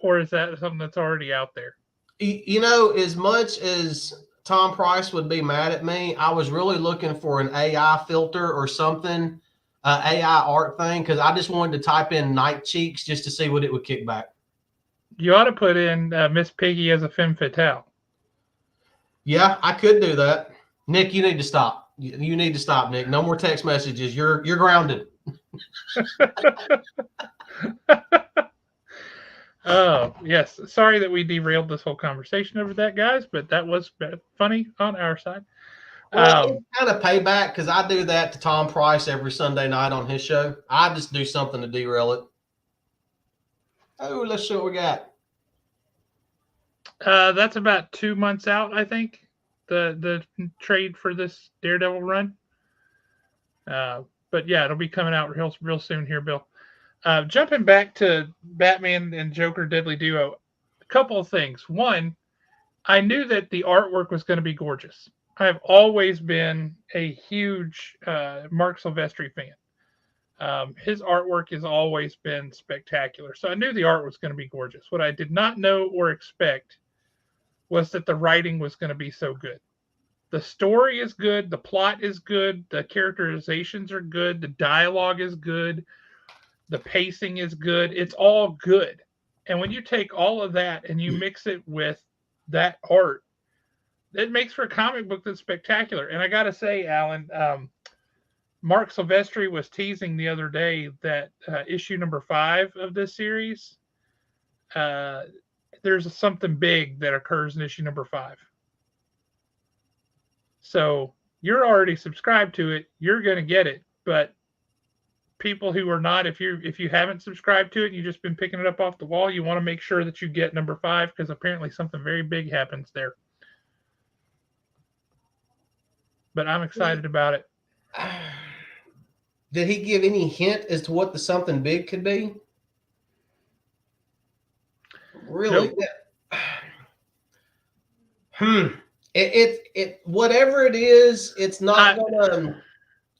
or is that something that's already out there? As much as Tom Price would be mad at me, I was really looking for an AI filter or something, AI art thing, because I just wanted to type in night cheeks just to see what it would kick back. You ought to put in Miss Piggy as a femme fatale. Yeah, I could do that. Nick, you need to stop. You need to stop, Nick. No more text messages. You're grounded. Oh, yes. Sorry that we derailed this whole conversation over that, guys, but that was funny on our side. Well, Um, it's kind of payback because I do that to Tom Price every Sunday night on his show. I just do something to derail it. Oh, let's see what we got. that's about 2 months out, I think. The trade for this Daredevil run. But yeah, it'll be coming out real soon here, Bill. Jumping back to Batman and Joker Deadly Duo, a couple of things. One, I knew that the artwork was going to be gorgeous. I've always been a huge Mark Silvestri fan. His artwork has always been spectacular. So I knew the art was going to be gorgeous. What I did not know or expect was that the writing was going to be so good. The story is good, the plot is good, the characterizations are good, the dialogue is good, the pacing is good. It's all good. And when you take all of that and you mix it with that art, it makes for a comic book that's spectacular. And I got to say, Alan, Mark Silvestri was teasing the other day that issue number 5 of this series, uh, there's something big that occurs in issue number 5. So you're already subscribed to it. You're going to get it. But people who are not, if you haven't subscribed to it and you've just been picking it up off the wall, you want to make sure that you get number 5 because apparently something very big happens there. But I'm excited about it. Did he give any hint as to what the something big could be? Really? Nope. It whatever it is, it's not I, gonna.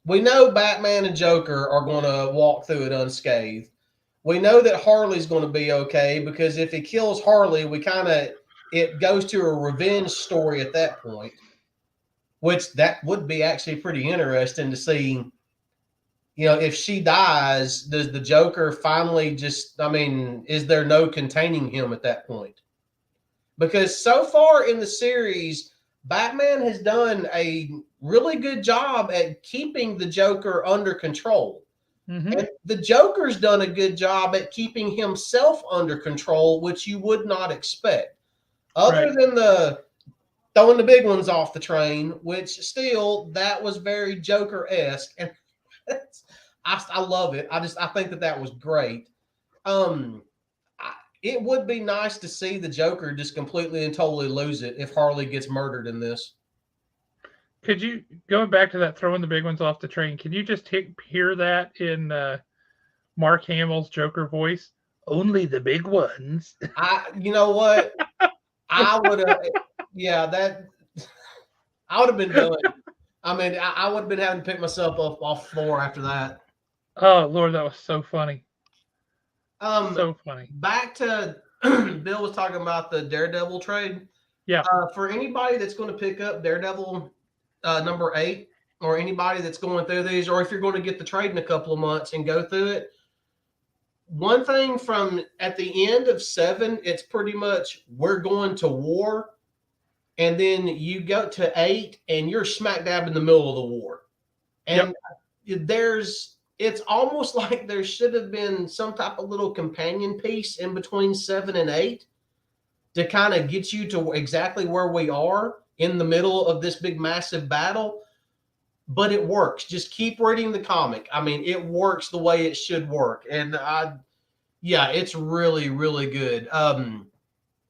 We know Batman and Joker are gonna walk through it unscathed. We know that Harley's gonna be okay because if he kills Harley, it goes to a revenge story at that point, which that would be actually pretty interesting to see. If she dies, does the Joker finally is there no containing him at that point? Because so far in the series, Batman has done a really good job at keeping the Joker under control. mm-hmm. And the Joker's done a good job at keeping himself under control, which you would not expect. Other Right. than throwing the big ones off the train, which still that was very Joker esque, and I love it. I think that was great. Um, it would be nice to see the Joker just completely and totally lose it if Harley gets murdered in this. Could you, going back to that throwing the big ones off the train? Can you just hear that in Mark Hamill's Joker voice? Only the big ones. You know what? I would have, yeah, that I would have been done. I mean, I would have been having to pick myself up off the floor after that. Oh Lord, that was so funny. Um, So funny. Back to Bill was talking about the Daredevil trade. Yeah. For anybody that's going to pick up Daredevil number 8, or anybody that's going through these, or if you're going to get the trade in a couple of months and go through it, one thing from at the end of 7, it's pretty much we're going to war, and then you go to 8 and you're smack dab in the middle of the war. And it's almost like there should have been some type of little companion piece in between 7 and 8 to kind of get you to exactly where we are in the middle of this big massive battle. But it works. Just keep reading the comic. I mean, it works the way it should work. And it's really, really good.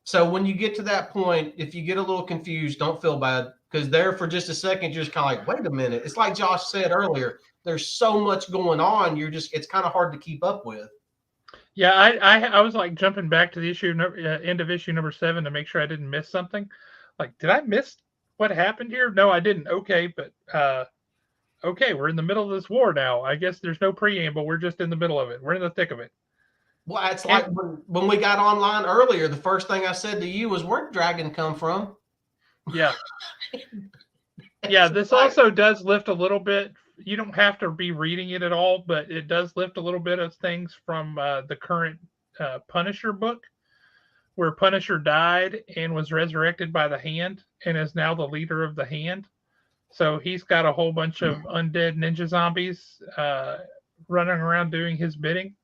So when you get to that point, if you get a little confused, don't feel bad, because there for just a second, you're just kind of like, wait a minute. It's like Josh said earlier, there's so much going on. It's kind of hard to keep up with. Yeah, I was like jumping back to the end of issue number 7 to make sure I didn't miss something. Like, did I miss what happened here? No, I didn't. Okay, but okay, we're in the middle of this war now. I guess there's no preamble. We're just in the middle of it. We're in the thick of it. Well, it's like when we got online earlier, the first thing I said to you was, where'd Dragon come from? Yeah. Yeah, this also does lift a little bit. You don't have to be reading it at all, but it does lift a little bit of things from the current Punisher book, where Punisher died and was resurrected by the Hand and is now the leader of the Hand. So he's got a whole bunch of undead ninja zombies running around doing his bidding.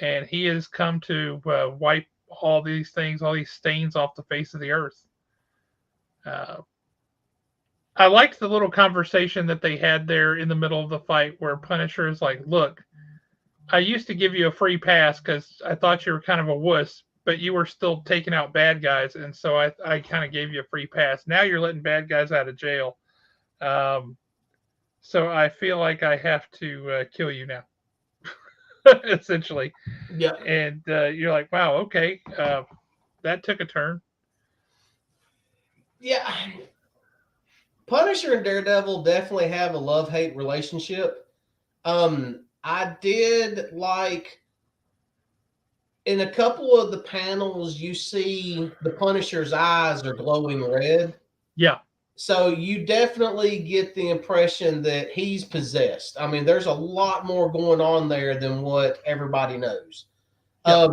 And he has come to wipe all these things, all these stains off the face of the earth. I liked the little conversation that they had there in the middle of the fight where Punisher is like, look, I used to give you a free pass because I thought you were kind of a wuss, but you were still taking out bad guys. And so I kind of gave you a free pass. Now you're letting bad guys out of jail. So I feel like I have to kill you now, essentially. Yeah. And you're like, wow, okay. That took a turn. Yeah. Punisher and Daredevil definitely have a love-hate relationship. I did like in a couple of the panels, you see the Punisher's eyes are glowing red. Yeah. So you definitely get the impression that he's possessed. I mean, there's a lot more going on there than what everybody knows. Yeah.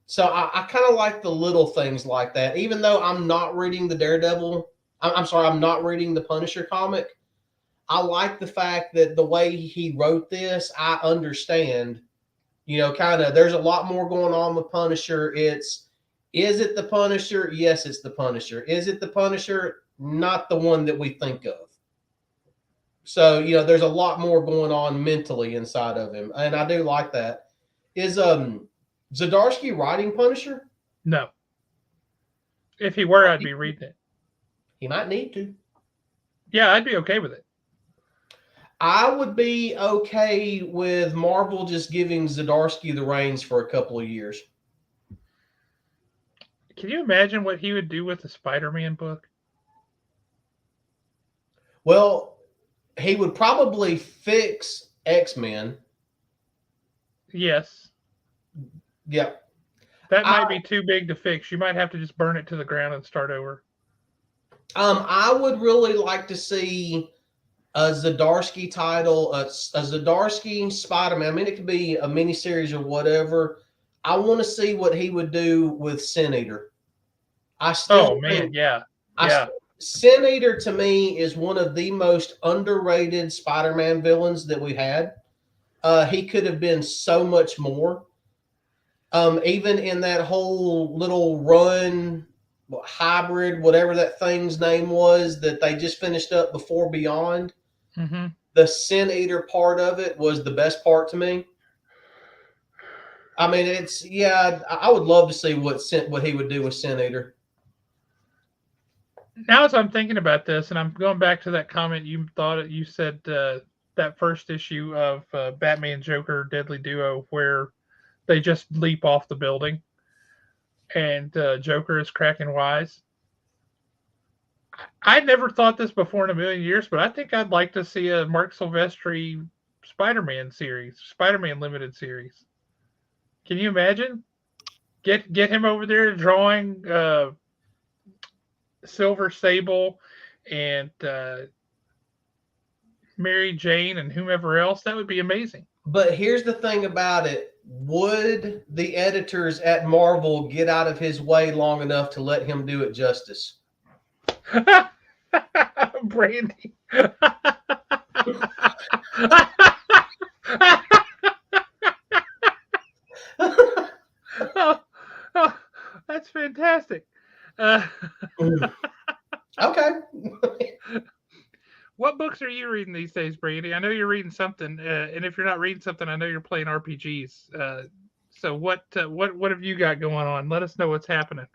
So I kind of like the little things like that, even though I'm not reading the Daredevil. I'm sorry, I'm not reading the Punisher comic. I like the fact that the way he wrote this, I understand, kind of there's a lot more going on with Punisher. Is it the Punisher? Yes, it's the Punisher. Is it the Punisher? Not the one that we think of. So, there's a lot more going on mentally inside of him. And I do like that. Is Zdarsky writing Punisher? No. If he were, I'd be reading it. He might need to. Yeah, I'd be okay with it. I would be okay with Marvel just giving Zdarsky the reins for a couple of years. Can you imagine what he would do with the Spider-Man book? Well, he would probably fix X-Men. Yes. Yep. That might be too big to fix. You might have to just burn it to the ground and start over. I would really like to see a Zdarsky title, a Zdarsky Spider-Man. I mean, it could be a miniseries or whatever. I want to see what he would do with Sin Eater. Sin Eater to me is one of the most underrated Spider-Man villains that we had. He could have been so much more. Even in that whole little run hybrid, whatever that thing's name was that they just finished up before Beyond. Mm-hmm. The Sin Eater part of it was the best part to me. I mean, it's yeah. I would love to see what he would do with Sin Eater. Now, as I'm thinking about this, and I'm going back to that comment you said that first issue of Batman Joker Deadly Duo, where they just leap off the building, and Joker is cracking wise. I'd never thought this before in a million years, but I think I'd like to see a Mark Silvestri Spider-Man series, Spider-Man limited series. Can you imagine? Get him over there drawing Silver Sable and Mary Jane and whomever else. That would be amazing. But here's the thing about it: would the editors at Marvel get out of his way long enough to let him do it justice? Brandy. Oh, oh, that's fantastic. Uh, Okay. what books are you reading these days, Brandy? I know you're reading something, and if you're not reading something, I know you're playing RPGs. So what have you got going on? Let us know what's happening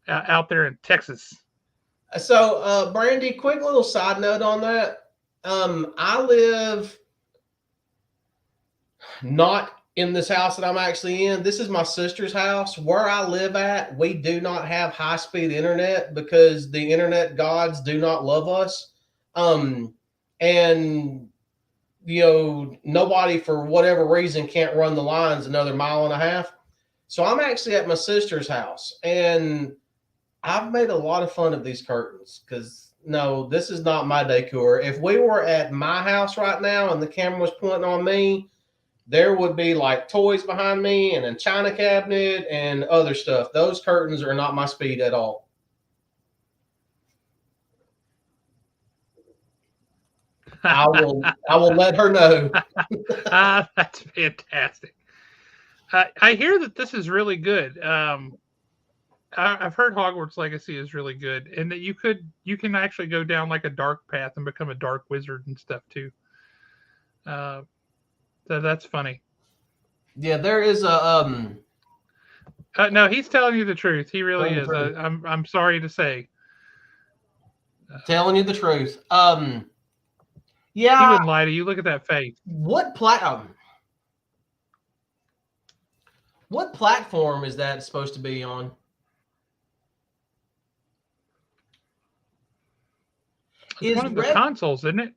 out there in Texas. So, Brandy, quick little side note on that. I live not in this house that I'm actually in. This is my sister's house. Where I live at, we do not have high speed internet because the internet gods do not love us. And nobody for whatever reason can't run the lines another mile and a half. So I'm actually at my sister's house, and I've made a lot of fun of these curtains because no, this is not my decor. If we were at my house right now and the camera was pointing on me, there would be like toys behind me and a china cabinet and other stuff. Those curtains are not my speed at all. I will let her know. That's fantastic. I hear that this is really good. I've heard Hogwarts Legacy is really good, and that you can actually go down like a dark path and become a dark wizard and stuff too. Uh, so that's funny. Yeah, there is a No, he's telling you the truth. He really is. truth. I'm sorry to say. Telling you the truth. He Yeah, wouldn't lie to you. Look at that face. what platform is that supposed to be on? It's Is one of the Red consoles, isn't it?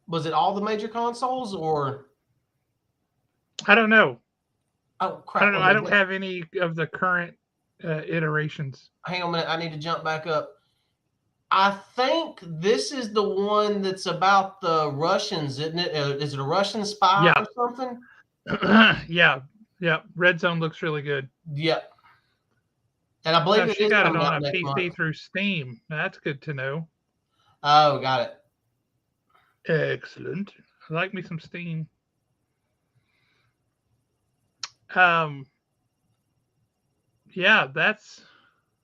was it all the major consoles or I don't know. oh I crap, don't know. let I me don't have any of the current iterations. hang on a minute, I need to jump back up. I think this is the one that's about the Russians, isn't it? Is it a Russian spy Yeah, or something? yeah, yeah. Red Zone looks really good. Yep. And I believe No, it she is got it coming on out a next PC month. through Steam. That's good to know. Oh, got it. Excellent. I like me some Steam. Um, yeah, that's.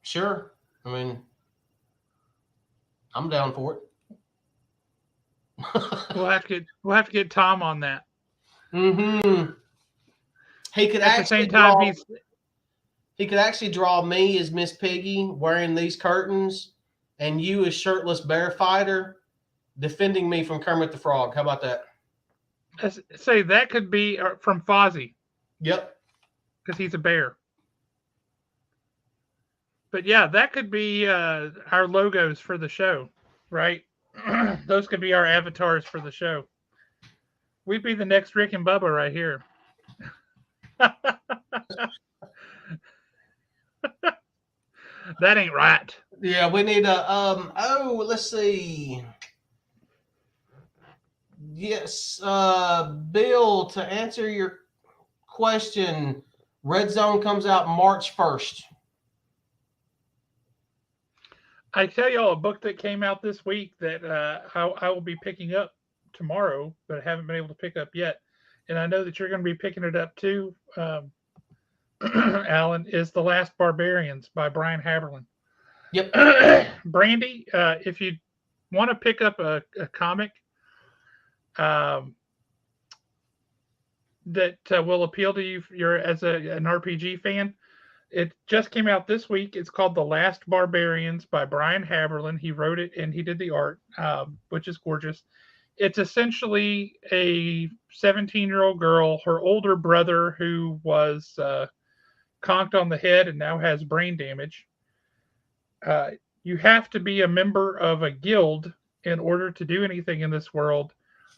Sure. I mean, I'm down for it. We'll have to get Tom on that. Mm-hmm. He could At the actually same time, draw. he's He could actually draw me as Miss Piggy wearing these curtains, and you as shirtless bear fighter defending me from Kermit the Frog. How about that? say that could be from Fozzie Yep. because he's a bear. But yeah, that could be our logos for the show, right? Those could be our avatars for the show. We'd be the next Rick and Bubba right here. That ain't right. Yeah, we need a let's see. Yes, Bill, to answer your question, Red Zone comes out March 1st. I tell y'all a book that came out this week that I will be picking up tomorrow, but I haven't been able to pick up yet. And I know that you're going to be picking it up too. Alan, is The Last Barbarians by Brian Haberlin. Yep. Brandy, if you want to pick up a comic um, that will appeal to you, you're as an RPG fan, it just came out this week. It's called The Last Barbarians by Brian Haberlin. He wrote it and he did the art, which is gorgeous. It's essentially a 17-year-old girl, her older brother, who was conked on the head and now has brain damage. Uh, you have to be a member of a guild in order to do anything in this world.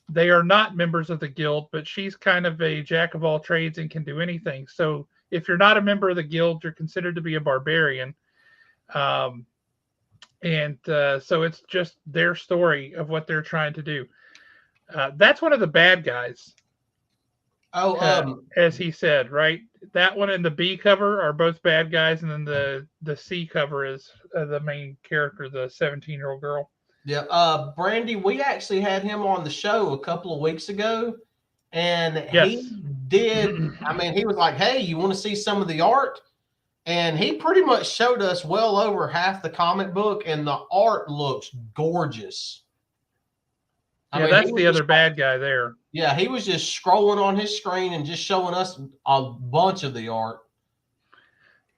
They are not members of the guild, but she's kind of a jack of all trades and can do anything. So if you're not a member of the guild, you're considered to be a barbarian. Um, and so it's just their story of what they're trying to do. That's one of the bad guys, Oh, as he said, right? That one and the B cover are both bad guys, and then the C cover is the main character, the 17-year-old girl. yeah. Brandy, we actually had him on the show a couple of weeks ago, and he Yes. did. I mean, he was like, "Hey, you want to see some of the art?" And he pretty much showed us well over half the comic book, and the art looks gorgeous. I Yeah, mean, he that's was the just other bad guy there. yeah, he was just scrolling on his screen and just showing us a bunch of the art.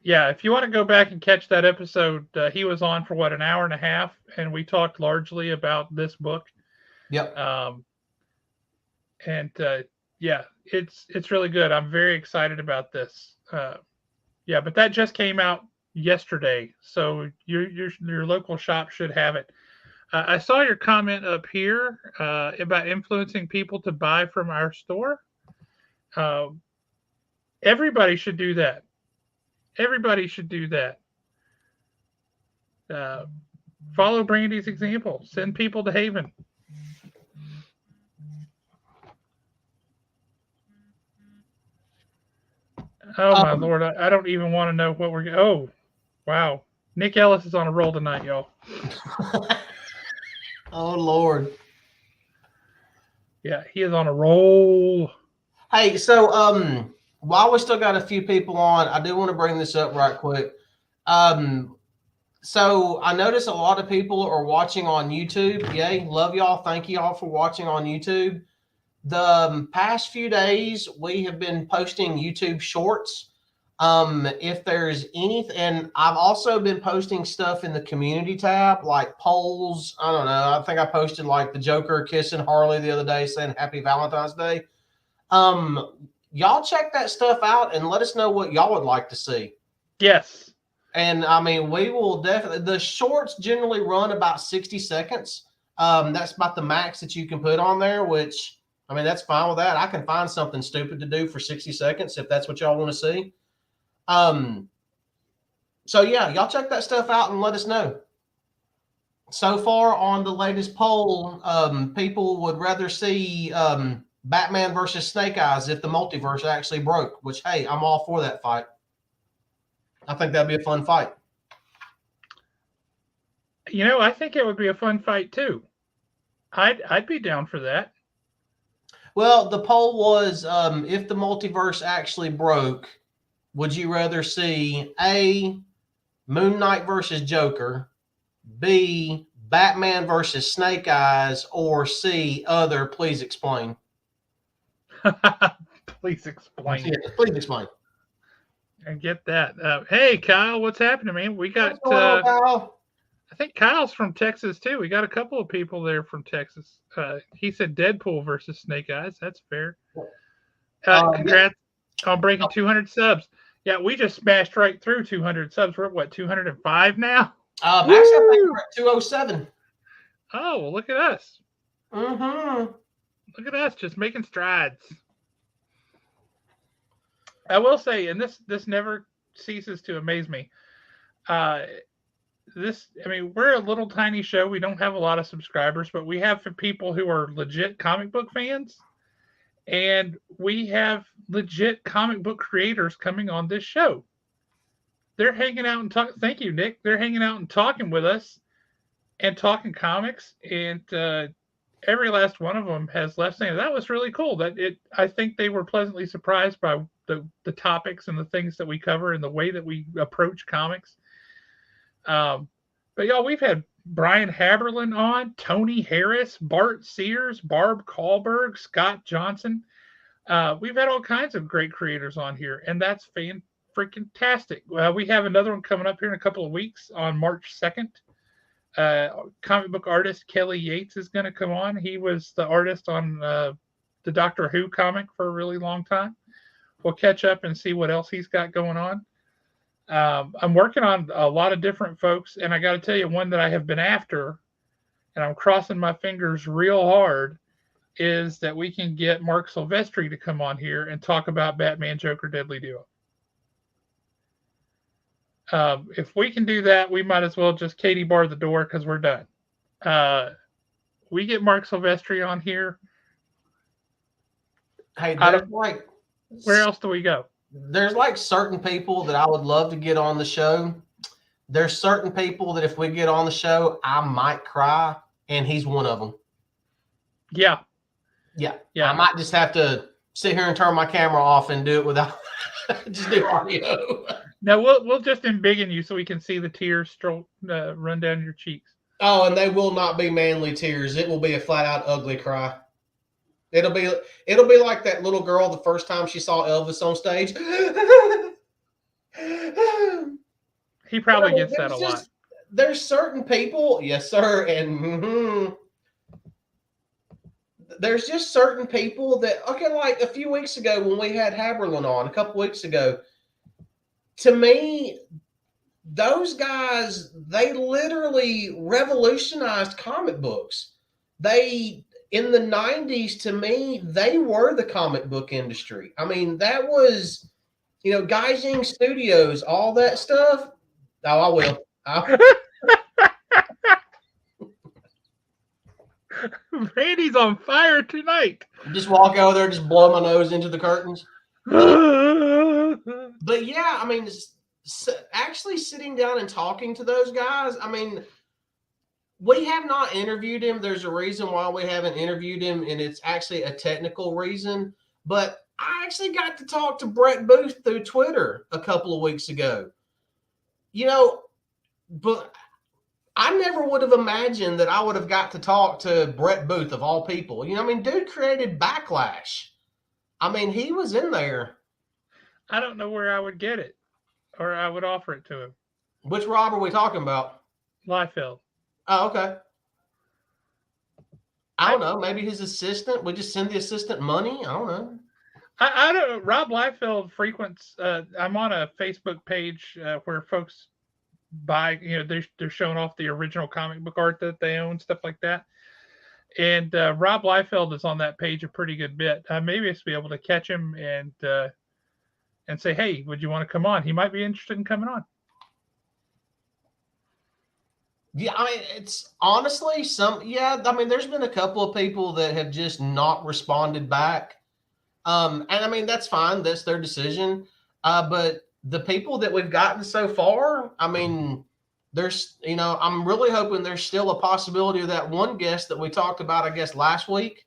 Yeah, if you want to go back and catch that episode, he was on for what, an hour and a half, and we talked largely about this book. Yep. Um, and yeah, it's really good. I'm very excited about this. Yeah, but that just came out yesterday, so your local shop should have it. I saw your comment up here about influencing people to buy from our store. Uh, everybody should do that. Everybody should do that. Uh, follow Brandy's example. Send people to Haven. Oh my Um, lord, I don't even want to know what we're. Oh, wow. Nick Ellis is on a roll tonight, y'all. oh Lord. Yeah, he is on a roll. Hey, so while we still got a few people on, I do want to bring this up right quick. Um, so I notice a lot of people are watching on YouTube. Yay, love y'all. Thank y'all for watching on YouTube. The past few days, we have been posting YouTube shorts. If there's anything, and I've also been posting stuff in the community tab, like polls. I don't know. I think I posted like the Joker kissing Harley the other day, saying Happy Valentine's Day. Y'all check that stuff out and let us know what y'all would like to see. Yes. And I mean, we will definitely. The shorts generally run about 60 seconds. That's about the max that you can put on there, which I mean, that's fine with that. I can find something stupid to do for 60 seconds if that's what y'all want to see. Um, so yeah, y'all check that stuff out and let us know. So far on the latest poll, people would rather see Batman versus Snake Eyes if the multiverse actually broke, which hey, I'm all for that fight. I think that'd be a fun fight. You know, I think it would be a fun fight too. I'd be down for that. Well, the poll was if the multiverse actually broke, would you rather see A, Moon Knight versus Joker, B, Batman versus Snake Eyes, or C, other? Please explain. Please explain. Yeah, please explain. And get that. Hey, Kyle, what's happening, man? We got. What's going on, pal? I think Kyle's from Texas too. We got a couple of people there from Texas. He said Deadpool versus Snake Eyes. That's fair. Yeah. Congrats on breaking 200 subs. Yeah, we just smashed right through 200 subs. We're at what, 205 now? Actually, I think we're at 207. Oh, well, look at us. Mm-hmm. Look at us just making strides. I will say, and this never ceases to amaze me. I mean, we're a little tiny show. We don't have a lot of subscribers, but we have for people who are legit comic book fans. And we have legit comic book creators coming on this show. They're hanging out and talking. Thank you, Nick. They're hanging out and talking with us and talking comics. And every last one of them has left saying that was really cool. I think they were pleasantly surprised by the topics and the things that we cover and the way that we approach comics. But y'all, we've had Brian Haberlin on, Tony Harris, Bart Sears, Barb Kahlberg, Scott Johnson. We've had all kinds of great creators on here, and that's freaking tastic. We have another one coming up here in a couple of weeks on March 2nd. Comic book artist Kelly Yates is going to come on. He was the artist on the Doctor Who comic for a really long time. We'll catch up and see what else he's got going on. I'm working on a lot of different folks, and I got to tell you, one that I have been after, and I'm crossing my fingers real hard, is that we can get Mark Silvestri to come on here and talk about Batman Joker Deadly Duo. If we can do that, we might as well just Katie bar the door because we're done. We get Mark Silvestri on here. Hey, where else do we go? There's like certain people that I would love to get on the show. There's certain people that if we get on the show, I might cry, and he's one of them. Yeah. I might just have to sit here and turn my camera off and do it without just do audio. No, we'll just embiggen you so we can see the tears run down your cheeks. Oh, and they will not be manly tears. It will be a flat out ugly cry. It'll be like that little girl the first time she saw Elvis on stage. He probably gets that a lot. There's certain people, yes, sir, and there's just certain people that, okay, like a few weeks ago when we had Haberlin on, a couple weeks ago, to me, those guys, they literally revolutionized comic books. In the 90s, to me, they were the comic book industry. I mean, that was, Gaijin Studios, all that stuff. Oh, I will. Randy's on fire tonight. Just walk over there, just blow my nose into the curtains. But yeah, I mean, actually sitting down and talking to those guys, I mean, we have not interviewed him. There's a reason why we haven't interviewed him, and it's actually a technical reason. But I actually got to talk to Brett Booth through Twitter a couple of weeks ago. But I never would have imagined that I would have got to talk to Brett Booth, of all people. Dude created Backlash. I mean, he was in there. I don't know where I would get it, or I would offer it to him. Which Rob are we talking about? Liefeld. Oh, okay. I don't know. Maybe his assistant. We just send the assistant money. I don't know. I don't know. Rob Liefeld frequents. I'm on a Facebook page where folks buy. They're showing off the original comic book art that they own, stuff like that. And Rob Liefeld is on that page a pretty good bit. Maybe I should be able to catch him and say, "Hey, would you want to come on?" He might be interested in coming on. Yeah, I mean, it's honestly I mean, there's been a couple of people that have just not responded back. And I mean, that's fine. That's their decision. But the people that we've gotten so far, I mean, there's, I'm really hoping there's still a possibility of that one guest that we talked about, I guess, last week.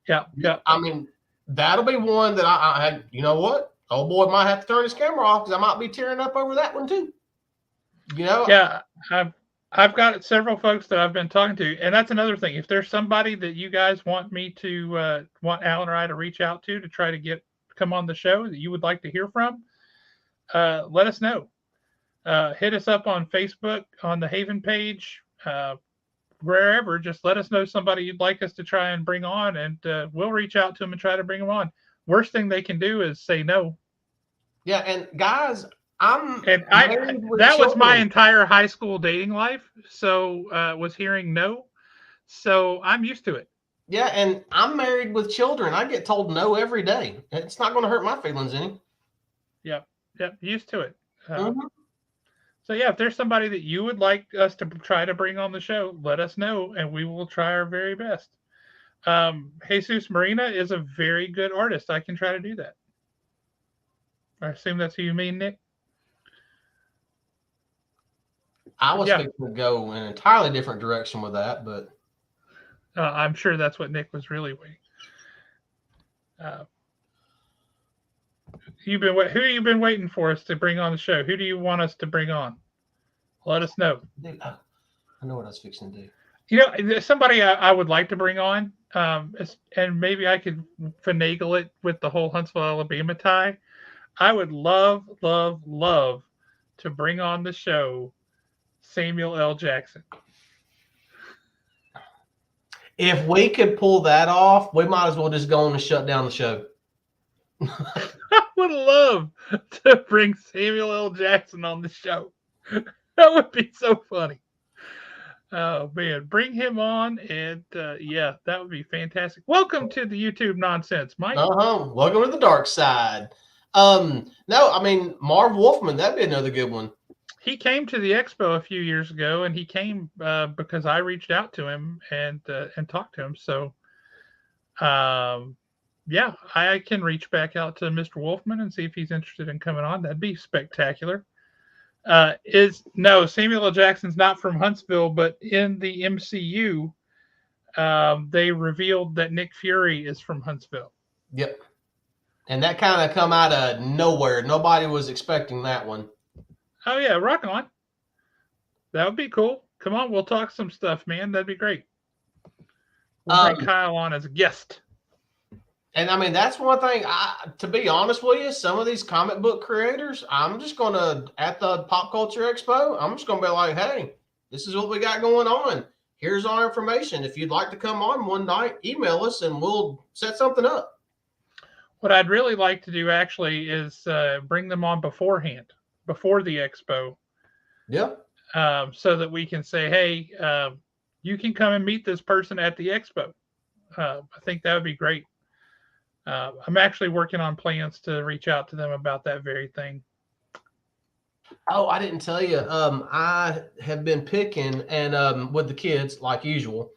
Yeah. I mean, that'll be one that I you know what? Old boy might have to turn his camera off because I might be tearing up over that one too. Yeah, I've got several folks that I've been talking to, and that's another thing. If there's somebody that you guys want me to want Alan or I to reach out to try to come on the show that you would like to hear from, let us know. Hit us up on Facebook, on the Haven page, wherever. Just let us know somebody you'd like us to try and bring on, and we'll reach out to them and try to bring them on. Worst thing they can do is say no. Yeah, and guys, that was my entire high school dating life. So was hearing no. So I'm used to it. Yeah, and I'm married with children. I get told no every day. It's not going to hurt my feelings any. Yep, used to it. So yeah, if there's somebody that you would like us to try to bring on the show, let us know, and we will try our very best. Jesus Marina is a very good artist. I can try to do that. I assume that's who you mean, Nick? I was thinking to go in an entirely different direction with that, but I'm sure that's what Nick was really waiting. Who you been waiting for us to bring on the show? Who do you want us to bring on? Let us know. Dude, I know what I was fixing to do. You know, there's somebody I would like to bring on, and maybe I could finagle it with the whole Huntsville, Alabama tie. I would love, love, love to bring on the show Samuel L. Jackson. If we could pull that off, we might as well just go on and shut down the show. I would love to bring Samuel L. Jackson on the show. That would be so funny. Oh man, bring him on, and yeah, that would be fantastic. Welcome to the YouTube nonsense, Mike. Welcome to the dark side. No, I mean Marv Wolfman, that'd be another good one. He came to the expo a few years ago, and he came because I reached out to him and talked to him. So, yeah, I can reach back out to Mr. Wolfman and see if he's interested in coming on. That'd be spectacular. No, Samuel L. Jackson's not from Huntsville, but in the MCU, they revealed that Nick Fury is from Huntsville. Yep. And that kind of come out of nowhere. Nobody was expecting that one. Oh yeah, rock on. That would be cool. Come on, we'll talk some stuff, man. That'd be great. We'll bring Kyle on as a guest. And I mean, that's one thing, to be honest with you, some of these comic book creators, I'm just going to, at the Pop Culture Expo, I'm just going to be like, hey, this is what we got going on. Here's our information. If you'd like to come on one night, email us and we'll set something up. What I'd really like to do actually is bring them on beforehand, before the expo. Yeah. So that we can say, hey, you can come and meet this person at the expo. I think that would be great. I'm actually working on plans to reach out to them about that very thing. Oh, I didn't tell you. I have been picking and with the kids like usual,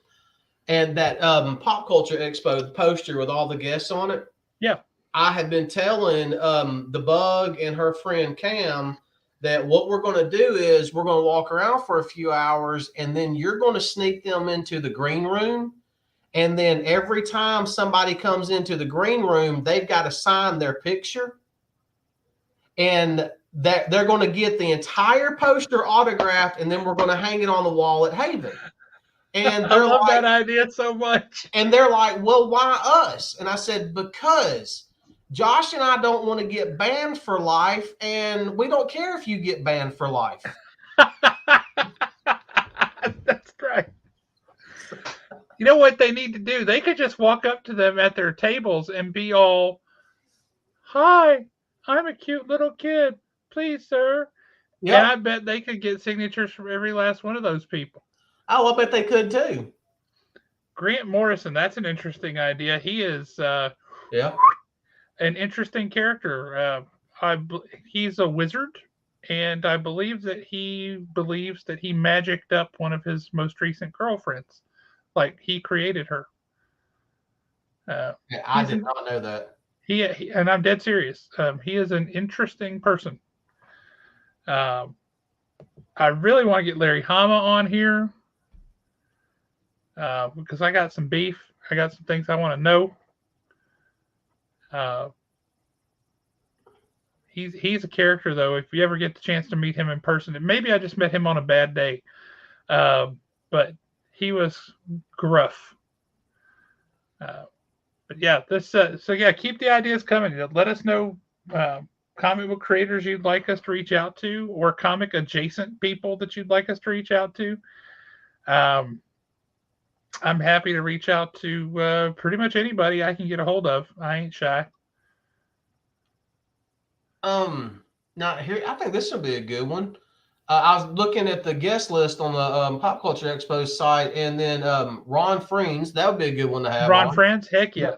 and that Pop Culture Expo, the poster with all the guests on it. Yeah, I have been telling the Bug and her friend Cam that what we're going to do is we're going to walk around for a few hours, and then you're going to sneak them into the green room. And then every time somebody comes into the green room, they've got to sign their picture. And that they're going to get the entire poster autographed, and then we're going to hang it on the wall at Haven. And I love that idea so much. And they're like, well, why us? And I said, because Josh and I don't want to get banned for life, and we don't care if you get banned for life. That's great. You know what they need to do? They could just walk up to them at their tables and be all, hi, I'm a cute little kid. Please, sir. Yep. And I bet they could get signatures from every last one of those people. Oh, I bet they could too. Grant Morrison, that's an interesting idea. He is an interesting character. He's a wizard, and I believe that he believes that he magicked up one of his most recent girlfriends. Like he created her. I did not know that. He and I'm dead serious. He is an interesting person. I really want to get Larry Hama on here because I got some beef. I got some things I want to know. He's a character though. If you ever get the chance to meet him in person, maybe I just met him on a bad day, but he was gruff. But yeah, so yeah, keep the ideas coming. Let us know comic book creators you'd like us to reach out to, or comic adjacent people that you'd like us to reach out to. I'm happy to reach out to pretty much anybody I can get a hold of. I ain't shy. Now here, I think this will be a good one. I was looking at the guest list on the Pop Culture Expo site, and then Ron Friends, that would be a good one to have. Ron Friends, heck yeah.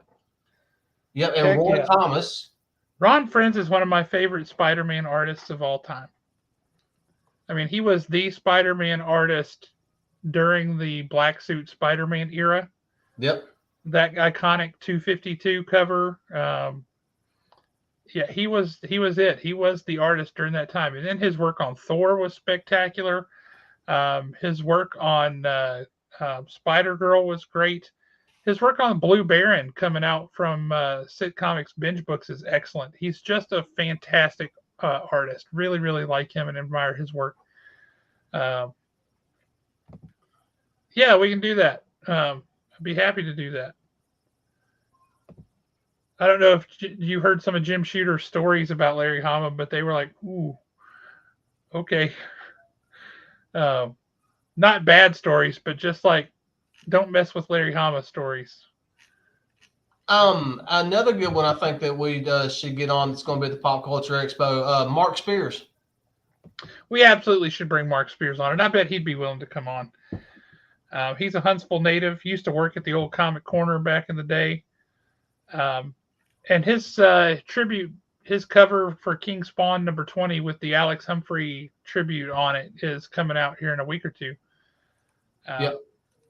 Yep, and heck Roy Thomas. Ron Friends is one of my favorite Spider-Man artists of all time. I mean, he was the Spider-Man artist during the black suit Spider-Man era. Yep. That iconic 252 cover. Yeah, he was it. He was the artist during that time. And then his work on Thor was spectacular. His work on Spider-Girl was great. His work on Blue Baron coming out from Sit Comics Binge Books is excellent. He's just a fantastic artist. Really, really like him and admire his work. Uh, yeah, we can do that. I'd be happy to do that. I don't know if you heard some of Jim Shooter's stories about Larry Hama, but they were like, ooh, okay. Um, Not bad stories, but just like, don't mess with Larry Hama stories. Another good one I think that we should get on. That's going to be at the Pop Culture Expo. Mark Spears. We absolutely should bring Mark Spears on, and I bet he'd be willing to come on. He's a Huntsville native. He used to work at the old Comic Corner back in the day. Um, and his tribute, his cover for King Spawn number 20 with the Alex Humphrey tribute on it is coming out here in a week or two. Yep.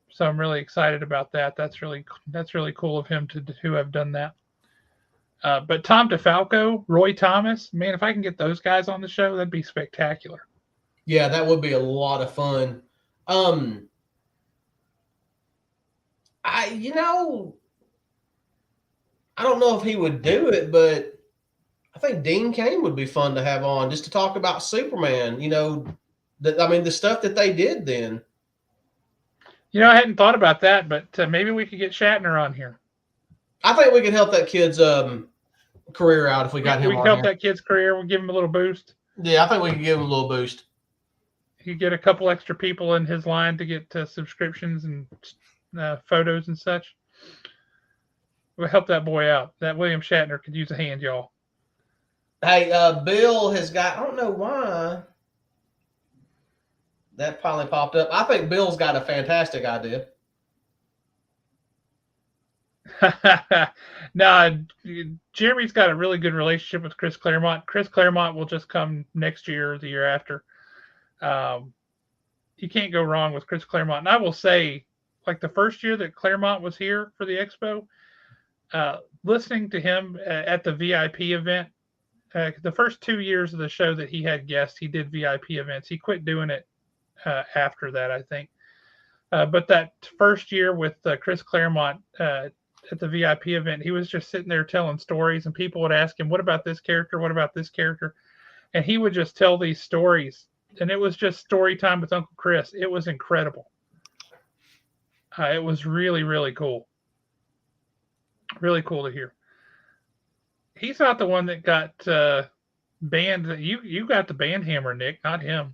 So I'm really excited about that. That's really cool of him to have done that. But Tom DeFalco, Roy Thomas, man, if I can get those guys on the show, that'd be spectacular. Yeah, that would be a lot of fun. I don't know if he would do it, but I think Dean Cain would be fun to have on just to talk about Superman. The stuff that they did then. I hadn't thought about that, but maybe we could get Shatner on here. I think we could help that kid's career out if we got him we on could help here. that kid's career. We'll give him a little boost. Yeah, I think we could give him a little boost. He get a couple extra people in his line to get subscriptions and photos and such. We'll help that boy out. That William Shatner could use a hand, y'all. Hey, Bill has got, I don't know why that finally popped up. I think Bill's got a fantastic idea. Nah, Jeremy's got a really good relationship with Chris Claremont. Chris Claremont will just come next year or the year after. You can't go wrong with Chris Claremont. And I will say, like the first year that Claremont was here for the expo, listening to him at the VIP event, the first 2 years of the show that he had guests, he did VIP events. He quit doing it after that, I think. But that first year with Chris Claremont at the VIP event, he was just sitting there telling stories, and people would ask him, "What about this character? What about this character?" And he would just tell these stories, and it was just story time with Uncle Chris. It was incredible. It was really, really cool. Really cool to hear. He's not the one that got banned. You got the ban hammer, Nick, not him.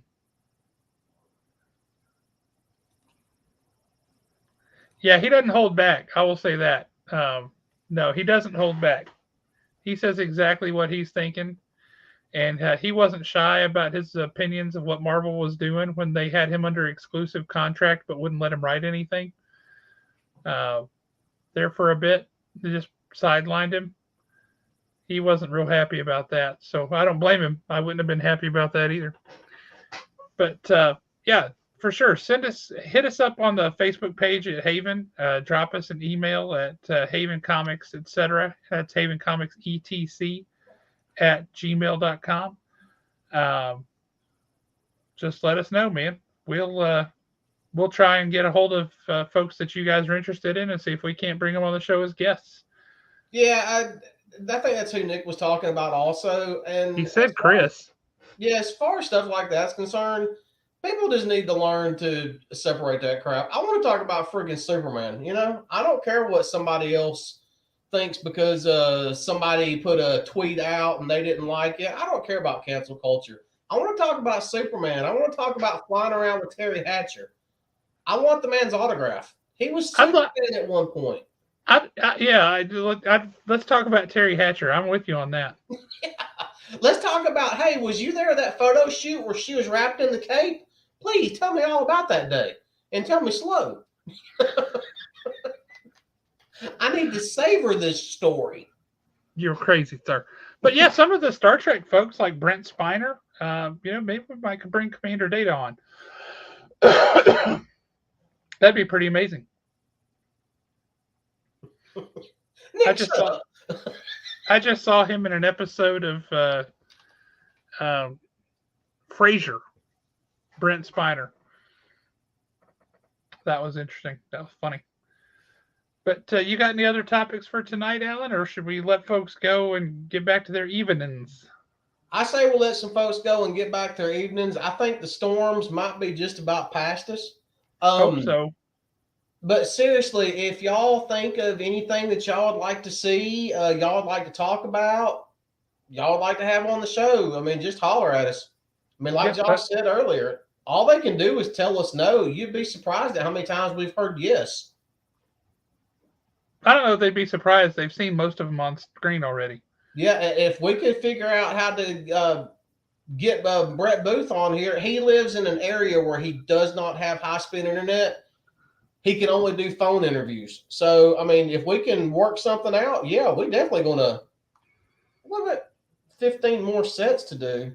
Yeah, he doesn't hold back. I will say that. No, he doesn't hold back. He says exactly what he's thinking, and he wasn't shy about his opinions of what Marvel was doing when they had him under exclusive contract, but wouldn't let him write anything. There for a bit, they just sidelined him. He wasn't real happy about that, so I don't blame him. I wouldn't have been happy about that either. But yeah, for sure. Hit us up on the Facebook page at Haven. Drop us an email at Haven Comics, etc. That's Haven Comics etc at gmail.com. Just let us know, man. We'll try and get a hold of folks that you guys are interested in and see if we can't bring them on the show as guests. Yeah, I think that's who Nick was talking about also. And he said Chris. As far as stuff like that's concerned, people just need to learn to separate that crap. I want to talk about freaking Superman. I don't care what somebody else thinks because somebody put a tweet out and they didn't like it. I don't care about cancel culture. I want to talk about Superman. I want to talk about flying around with Terry Hatcher. I want the man's autograph. He was Superman at one point. Let's talk about Terry Hatcher. I'm with you on that. Yeah. Let's talk about, hey, was you there at that photo shoot where she was wrapped in the cape? Please tell me all about that day and tell me slow. I need to savor this story. You're crazy, sir. But yeah, some of the Star Trek folks like Brent Spiner, maybe we might bring Commander Data on. That'd be pretty amazing. I just saw him in an episode of Frasier. Brent Spiner. That was interesting. That was funny. But you got any other topics for tonight, Alan, or should we let folks go and get back to their evenings? I say we'll let some folks go and get back their evenings. I think the storms might be just about past us. Hope Um, so. but seriously, if y'all think of anything that y'all would like to see, y'all would like to talk about, y'all would like to have on the show, I mean, just holler at us. I mean, like Yep. Josh said earlier, all they can do is tell us no. You'd be surprised at how many times we've heard yes. I don't know if they'd be surprised. They've seen most of them on screen already. Yeah, if we could figure out how to get Brett Booth on here, he lives in an area where he does not have high speed internet. He can only do phone interviews. So, I mean, if we can work something out, yeah, we definitely going to. What about 15 more sets to do?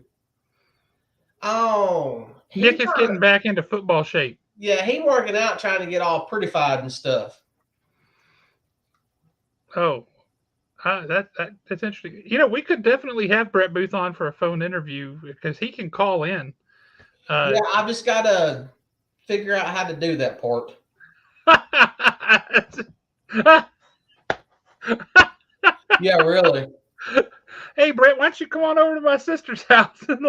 Oh, Nick is getting back into football shape. Yeah, he working out trying to get all prettified and stuff. Oh, that's interesting. We could definitely have Brett Booth on for a phone interview because he can call in. Yeah, I've just got to figure out how to do that part. Yeah, really. Hey, Brett, why don't you come on over to my sister's house? Yeah, come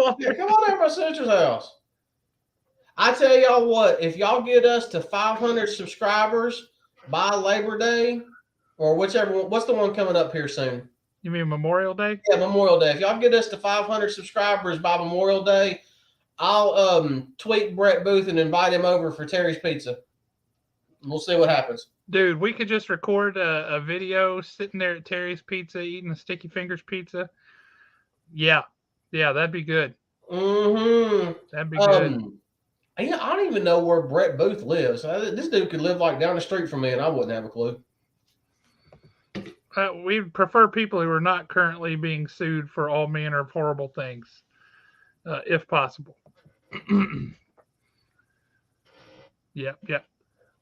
on over to my sister's house. I tell y'all what, if y'all get us to 500 subscribers by Labor Day, or whichever one, what's the one coming up here soon? You mean Memorial Day? Yeah, Memorial Day. If y'all get us to 500 subscribers by Memorial Day, I'll tweet Brett Booth and invite him over for Terry's Pizza. We'll see what happens. Dude, we could just record a video sitting there at Terry's Pizza eating a Sticky Fingers pizza. Yeah, that'd be good. Mm-hmm. That'd be good. I don't even know where Brett Booth lives. This dude could live like down the street from me, and I wouldn't have a clue. We prefer people who are not currently being sued for all manner of horrible things, if possible. Yep.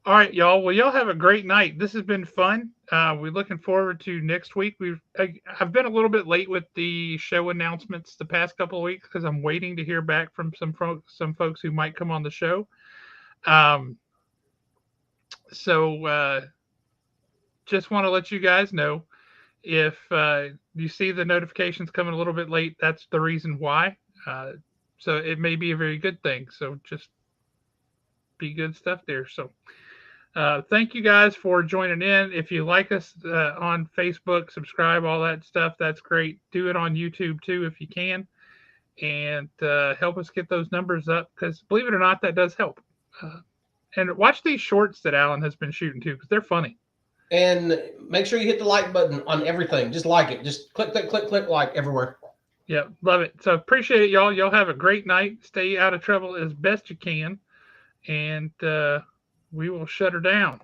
All right, y'all. Well, y'all have a great night. This has been fun. We're looking forward to next week. I've been a little bit late with the show announcements the past couple of weeks because I'm waiting to hear back from some folks who might come on the show. So just want to let you guys know if you see the notifications coming a little bit late, that's the reason why. So it may be a very good thing. So just be good stuff there. So thank you guys for joining in. If you like us on Facebook, subscribe, all that stuff. That's great. Do it on YouTube too if you can, and help us get those numbers up because believe it or not, that does help. And watch these shorts that Alan has been shooting too because they're funny. And make sure you hit the like button on everything. Just like it. Just click, like everywhere. Yeah, love it. So appreciate it, y'all. Y'all have a great night. Stay out of trouble as best you can, and we will shut her down.